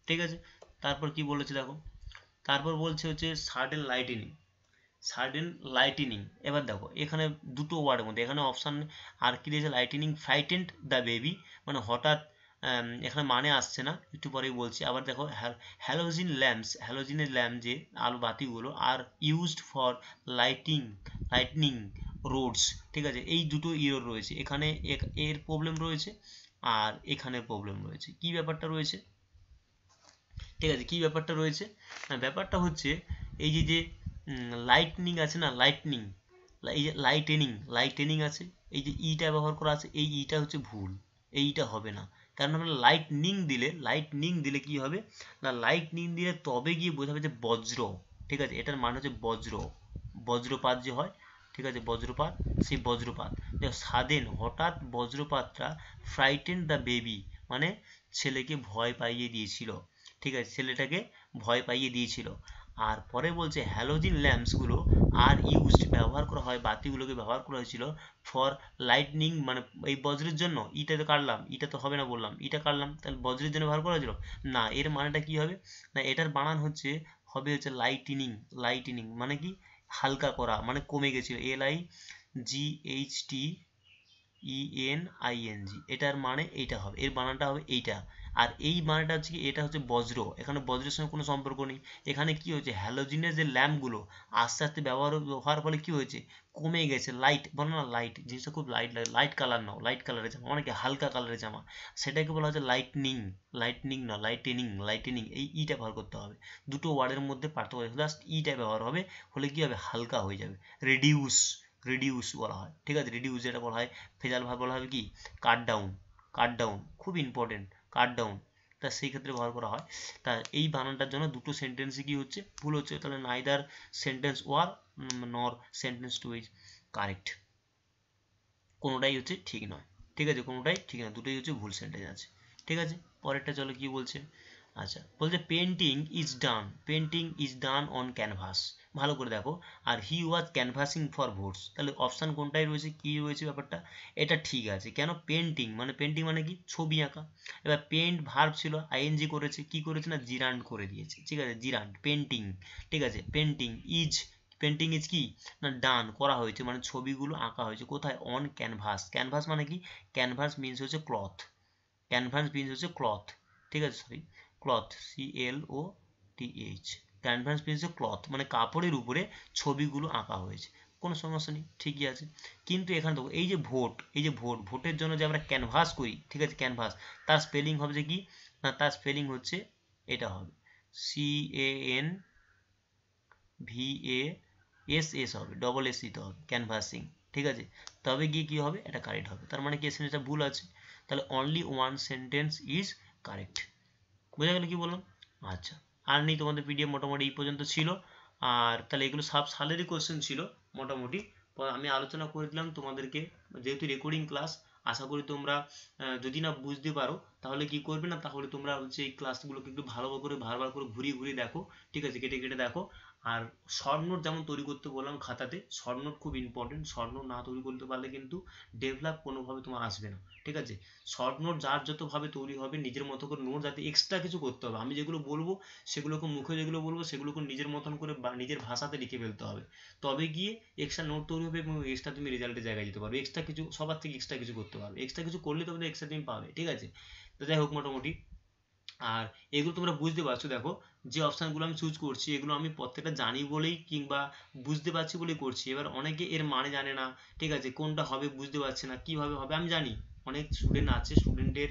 ঠিক আছে। তারপর কি বলেছে দেখো, তারপর বলছে হচ্ছে সাডেন লাইটেনিং, সাডেন লাইটেনিং। এবার দেখো এখানে দুটো ওয়ার্ডের মধ্যে, এখানে অপশান আর কি দিয়েছে, লাইটেনিং ফ্রাইটেন্ড দ্য বেবি, মানে হঠাৎ, এখানে মানে আসছে না, একটু পরেই বলছি। আবার দেখো হ্যালোজিন ল্যাম্পস, হ্যালোজিনের ল্যাম্প যে আলো বাতিগুলো, are used for lightning roads, ঠিক আছে, এই দুটো ইরর রয়েছে এখানে, এর প্রবলেম রয়েছে আর এখানে প্রবলেম রয়েছে, কি ব্যাপারটা রয়েছে, ঠিক আছে, কি ব্যাপারটা রয়েছে, ব্যাপারটা হচ্ছে এই যে লাইটনিং আছে না, লাইটনিং, এই যে লাইটেনিং আছে, এই যে ইটা ব্যবহার করা আছে, এই ইটা হচ্ছে ভুল, এইটা হবে না, কারণ আমরা লাইটনিং দিলে কি হবে না, লাইটনিং দিলে তবে গিয়ে বোঝাবে যে বজ্র, ঠিক আছে, এটার মানে হচ্ছে বজ্রপাত যে হয়, ঠিক আছে, বজ্রপাত, সেই বজ্রপাত, সাডেন হঠাৎ বজ্রপাতটা ফ্রাইটেন দ্য বেবি, মানে ছেলেকে ভয় পাইয়ে দিয়েছিল, ঠিক আছে, ছেলেটাকে ভয় পাইয়ে দিয়েছিল। আর পরে বলছে হ্যালোজিন ল্যাম্পসগুলো আর ইউজড ব্যবহার করা হয়, বাতিগুলোকে ব্যবহার করা হয়েছিল ফর লাইটনিং, মানে এই বজ্রের জন্য, ইটা তো কাটলাম, ইটা তো হবে না বললাম, ইটা কাটলাম, তাহলে বজ্রের জন্য ব্যবহার করা হয়েছিল না, এর মানেটা কি হবে না, এটার বানান হবে লাইটিনিং মানে কি হালকা করা, মানে কমে গেছিল, LIGHTENING, এটার মানে এইটা হবে, এর বানানটা হবে এইটা। আর এই মানেটা হচ্ছে কি, এটা হচ্ছে বজ্র, এখানে বজ্রের সঙ্গে কোনো সম্পর্ক নেই, এখানে কি হয়েছে, হ্যালোজিনের যে ল্যাম্পগুলো আস্তে আস্তে ব্যবহার হওয়ার ফলে কি হয়েছে, কমে গেছে, লাইট বলো না, লাইট জিনিসটা খুব লাইট কালার নাও, লাইট কালারের জামা, অনেকে হালকা কালারের জামা, সেটাকে বলা হচ্ছে লাইটনিং না লাইটেনিং, এই ইটা ব্যবহার করতে হবে, দুটো ওয়ার্ডের মধ্যে পার্থক্য, জাস্ট ইটা ব্যবহার হবে, হলে কি হবে, হালকা হয়ে যাবে। রিডিউস বলা হয়, ঠিক আছে, রিডিউস যেটা বলা হয়, ফেজাল ভাব বলা হবে কি, কাট ডাউন, খুব ইম্পর্টেন্ট, কাট ডাউন, তা সেই ক্ষেত্রে ব্যবহার করা হয়। তা এই বানানটার জন্য দুটো সেন্টেন্সই কি হচ্ছে, ভুল হচ্ছে, তাহলে নাইদার সেন্টেন্স ওয়ার নর সেন্টেন্স টু ইজ কারেক্ট, কোনোটাই হচ্ছে ঠিক নয়, ঠিক আছে, কোনোটাই ঠিক না, দুটোই হচ্ছে ভুল সেন্টেন্স আছে, ঠিক আছে। পরেরটা চলো কি বলছে, আচ্ছা বলছে painting is done on canvas, ভালো করে দেখো, আর হি ওয়াজ ক্যানভাসিং ফর ভোটস, তাহলে অপশান কোনটাই রয়েছে, কি রয়েছে ব্যাপারটা, এটা ঠিক আছে, কেন, পেন্টিং মানে কি ছবি আঁকা, এবার পেন্ট ভার্ব ছিল, আইএনজি করেছে, কি করেছে না, জিরান্ড করে দিয়েছে, ঠিক আছে, জিরান্ড, পেন্টিং, ঠিক আছে, পেন্টিং ইজ কি না, ডান করা হয়েছে, মানে ছবিগুলো আঁকা হয়েছে, কোথায়, অন ক্যানভাস মানে কি, ক্যানভাস মিনস হচ্ছে ক্লথ, ঠিক আছে, sorry cloth, CLOTH, canvas means cloth, মানে কাপড়ের উপরে ছবিগুলো আঁকা হয়েছে, কোনো সমস্যা নেই, ঠিকই আছে। কিন্তু এখানে দেখো এই যে ভোটের জন্য যে আমরা ক্যানভাস করি, ঠিক আছে, ক্যানভাস, তার স্পেলিং হবে যে কি না, তার স্পেলিং হচ্ছে এটা হবে CANVASS হবে, ডবল এস দিতে হবে, ক্যানভাসিং, ঠিক আছে, তবে গিয়ে কি হবে, এটা কারেক্ট হবে, তার মানে কি সেন্টেন্সটা ভুল আছে, তাহলে only one sentence is correct, বোঝা গেল কি বললাম। আচ্ছা, আর নেই, তোমাদের পিডিএফ মোটামুটি এই পর্যন্ত ছিল, আর তাহলে এগুলো সব সালেরই কোশ্চেন ছিল মোটামুটি, আমি আলোচনা করে দিলাম তোমাদেরকে, যেহেতু রেকর্ডিং ক্লাস, আশা করি তোমরা যদি না বুঝতে পারো তাহলে কি করবে না, তাহলে তোমরা হচ্ছে এই ক্লাসগুলোকে একটু ভালো করে বারবার করে ঘুরিয়ে দেখো, ঠিক আছে, কেটে দেখো, আর শর্ট নোট যেমন তৈরি করতে বললাম খাতাতে, শর্ট নোট খুব ইম্পর্টেন্ট। শর্ট নোট না তৈরি করতে পারলে কিন্তু ডেভেলপ কোনোভাবে তোমার আসবে না, ঠিক আছে। শর্ট নোট যার যতভাবে তৈরি হবে নিজের মতো করে নোট, যাতে এক্সট্রা কিছু করতে হবে, আমি যেগুলো বলবো সেগুলোকে মুখে যেগুলো বলবো সেগুলোকে নিজের মতন করে বা নিজের ভাষাতে লিখে ফেলতে হবে, তবে গিয়ে এক্সট্রা নোট তৈরি হবে এবং এক্সট্রা তুমি রেজাল্টের জায়গায় যেতে পারবে। এক্সট্রা কিছু সবার থেকে এক্সট্রা কিছু করতে পারবে, এক্সট্রা কিছু করলে তবে এক্সট্রা তুমি পাবে, ঠিক আছে। তো যাই হোক মোটামুটি, আর এগুলো তোমরা বুঝতে পারছো, দেখো যে অপশানগুলো আমি চুজ করছি এগুলো আমি প্রত্যেকটা জানি বলেই কিংবা বুঝতে পারছি বলেই করছি। এবার অনেকে এর মানে জানে না, ঠিক আছে, কোনটা হবে বুঝতে পারছে না, কিভাবে হবে। আমি জানি অনেক স্টুডেন্ট আছে, স্টুডেন্টের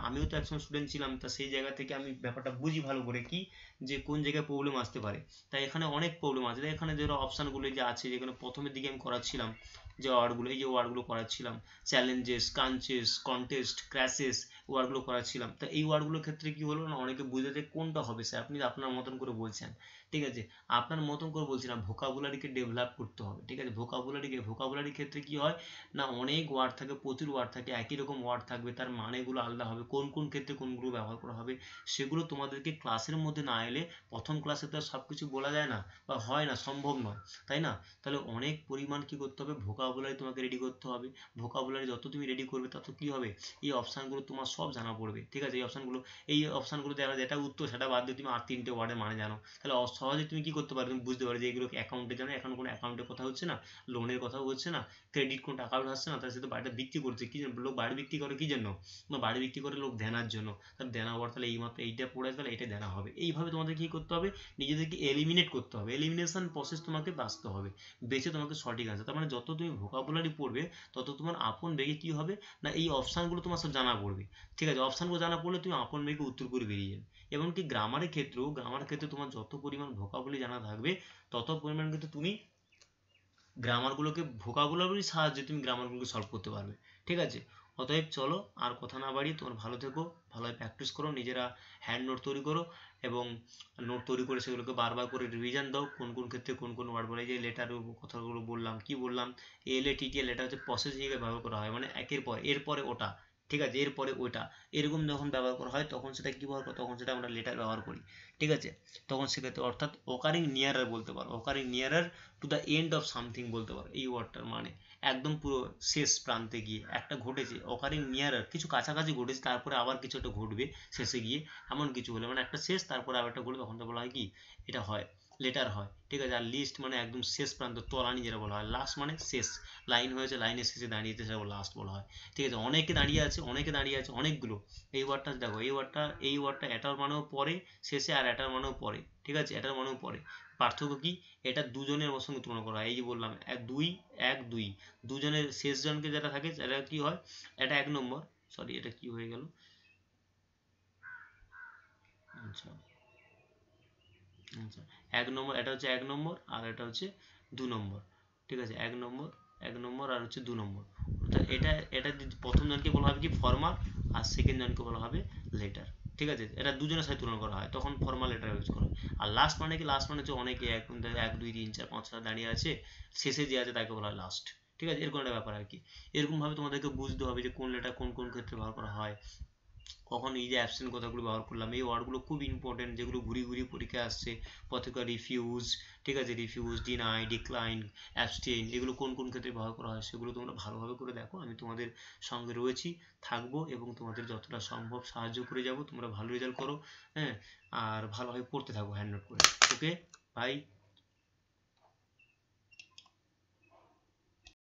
আমিও তো একসময় স্টুডেন্ট ছিলাম, তা সেই জায়গা থেকে আমি ব্যাপারটা বুঝি ভালো করে কি যে কোন জায়গায় প্রবলেম আসতে পারে। তাই এখানে অনেক প্রবলেম আছে। তাই এখানে যেগুলো অপশানগুলো যে আছে, যেখানে প্রথমের দিকে আমি করাচ্ছিলাম যে ওয়ার্ডগুলো, এই যে ওয়ার্ডগুলো করাচ্ছিলাম, চ্যালেঞ্জেস, কাঞ্চেস, কন্টেস্ট, ক্র্যাশেস, ওয়ার্ডগুলো করাচ্ছিলাম। তা এই ওয়ার্ডগুলোর ক্ষেত্রে কি হলো না, অনেকে বুঝতে যে কোনটা হবে স্যার, আপনি আপনার মতন করে বলছেন, ঠিক আছে। আপনার মতন করে বলছি না, ভোকাবুলারিকে ডেভেলপ করতে হবে, ঠিক আছে। ভোকাবুলারির ক্ষেত্রে কি হয় না, অনেক ওয়ার্ড থাকে, প্রচুর ওয়ার্ড থাকে, একই রকম ওয়ার্ড থাকবে, তার মানেগুলো আলাদা হবে, কোন কোন ক্ষেত্রে কোনগুলো ব্যবহার করা হবে সেগুলো তোমাদেরকে ক্লাসের মধ্যে না এলে, প্রথম ক্লাসে তো আর সব কিছু বলা যায় না বা হয় না, সম্ভব নয়, তাই না। তাহলে অনেক পরিমাণ কি করতে হবে, ভোকাবুলারি তোমাকে রেডি করতে হবে। ভোকাবুলারি যত তুমি রেডি করবে তত কি হবে, এই অপশানগুলো তোমার সব জানা পড়বে, ঠিক আছে। এই অপশানগুলো দেখা যেটা উত্তর সেটা বাদ দিয়ে তুমি আর তিনটে ওয়ার্ডের মানে জানো, তাহলে সহজে তুমি কি করতে পারো, তুমি বুঝতে পারো যে এগুলো অ্যাকাউন্টে জানো, এখন কোনো অ্যাকাউন্টের কথা হচ্ছে না, লোনের কথাও হচ্ছে না, ক্রেডিট কোন টাকা আসছে না, তার সাথে বাড়িটা বিক্রি করছে কি জন্য, লোক বাড়ি বিক্রি করে কি জন্য, না বাড়ি বিক্রি করে লোক দেনার জন্য। তাহলে দেনা হওয়ার, তাহলে এই মাত্র এইটা পড়ে তাহলে এটা দেনা হবে। এইভাবে তোমাদের কি করতে হবে, নিজেদেরকে এলিমিনেট করতে হবে, এলিমিনেশন প্রসেস তোমাকে বাঁচতে হবে, বেঁচে তোমাকে সঠিক আনসার। তার মানে যত তুমি ভোকাবুলারি পড়বে তত তোমার আপন বেগে কি হবে না, এই অপশানগুলো তোমার সব জানা পড়বে, ঠিক আছে। অপশানগুলো জানা পড়লে তুমি আপন বেগে উত্তর করে বেরিয়ে যাবে। এমনকি গ্রামারের ক্ষেত্রে তোমার যত পরিমাণ ভোকাবুলারি জানা থাকবে তত পরিমাণ কিন্তু তুমি গ্রামারগুলোকে, ভোকাবুলারির সাহায্যে তুমি গ্রামারগুলোকে সলভ করতে পারবে, ঠিক আছে। অতএব চলো আর কথা না বাড়িয়ে তোমরা ভালো থেকো, ভালোভাবে প্র্যাকটিস করো, নিজেরা হ্যান্ড নোট তৈরি করো এবং নোট তৈরি করে সেগুলোকে বারবার করে রিভিশন দাও, কোন কোন ক্ষেত্রে কোন কোন ওয়ার্ড বলে। যে লেটারের কথাগুলো বললাম, কি বললাম, এলএটিটিএল, লেটার হচ্ছে প্রসেস হিসেবে ব্যবহার করা হয়, মানে একের পর এরপরে ওটা, ঠিক আছে, এরপরে ওইটা, এরকম যখন ব্যবহার করা হয় তখন সেটা কি ব্যবহার করি, তখন সেটা আমরা লেটার ব্যবহার করি, ঠিক আছে। তখন সেক্ষেত্রে অর্থাৎ ওকারিং নিয়ারার বলতে পারো, occurring nearer to the end of something বলতে পারো। এই ওয়ার্ডটার মানে একদম পুরো শেষ প্রান্তে গিয়ে একটা ঘটেছে, ওকারিং নিয়ারার কিছু কাছাকাছি ঘটেছে, তারপরে আবার কিছু একটা ঘটবে শেষে গিয়ে, এমন কিছু হলে মানে একটা শেষ তারপরে আবার একটা ঘটবে, তখন তো বলা হয় কি, এটা হয় লেটার হয়, ঠিক আছে। আর লিস্ট মানে একদম শেষ প্রান্ত, তলানি যেটা বলা হয়। লাস্ট মানে শেষ, লাইন হয়েছে, লাইনের শেষে দাঁড়িয়েছে, সেটা লাস্ট বলা হয়, ঠিক আছে। অনেকে দাঁড়িয়ে আছে অনেকগুলো। এই ওয়ার্ডটা দেখো, এই ওয়ার্ডটা এটার মানেও পরে শেষে, আর এটার মানেও পরে, ঠিক আছে, এটার মানেও পরে। পার্থক্য কি, এটা দুজনের সঙ্গে তুলনা করা হয়। এই যে বললাম দুই দুজনের শেষ জনকে যেটা থাকে সেটা কি হয়, এটা 1 নম্বর, সরি এটা কি হয়ে গেল, আচ্ছা আচ্ছা, 1 নম্বর, এটা হচ্ছে 1 নম্বর আর এটা হচ্ছে 2 নম্বর, ঠিক আছে। 1 নম্বর আর হচ্ছে 2 নম্বর। অর্থাৎ এটা প্রথম জনকে বলা হবে কি ফর্মাল, আর সেকেন্ড জনকে বলা হবে লেটার, ঠিক আছে। এটা দুজনের সাথে তুলনা করা হয় তখন ফর্মাল লেটার ইউজ করা হয়। আর লাস্ট মানে কি, লাস্ট মানে হচ্ছে অনেকে 1 2 3 4 5 দাঁড়িয়ে আছে, শেষে যে আছে তাকে বলা হয় লাস্ট, ঠিক আছে। এরকম একটা ব্যাপার আর কি। এরকমভাবে তোমাদেরকে বুঝতে হবে যে কোন লেটার কোন কোন ক্ষেত্রে ব্যবহার করা হয়, কখন এই যে অ্যাবসেন্ট কথাগুলো ব্যবহার করলাম, এই ওয়ার্ডগুলো খুব ইম্পর্টেন্ট, যেগুলো ঘুরিয়ে ঘুরিয়ে পরীক্ষায় আসছে। পত্রিকা রিফিউজ, ঠিক আছে, রিফিউজ, ডিনাই, ডিক্লাইন, অ্যাবস্টেইন, এগুলো কোন কোন ক্ষেত্রে ব্যবহার করা হয় সেগুলো তোমরা ভালোভাবে করে দেখো। আমি তোমাদের সঙ্গে রয়েছি, থাকবো এবং তোমাদের যতটা সম্ভব সাহায্য করে যাব। তোমরা ভালো রেজাল্ট করো, হ্যাঁ, আর ভালোভাবে পড়তে থাকো হ্যান্ড নোট করে। ওকে, বাই।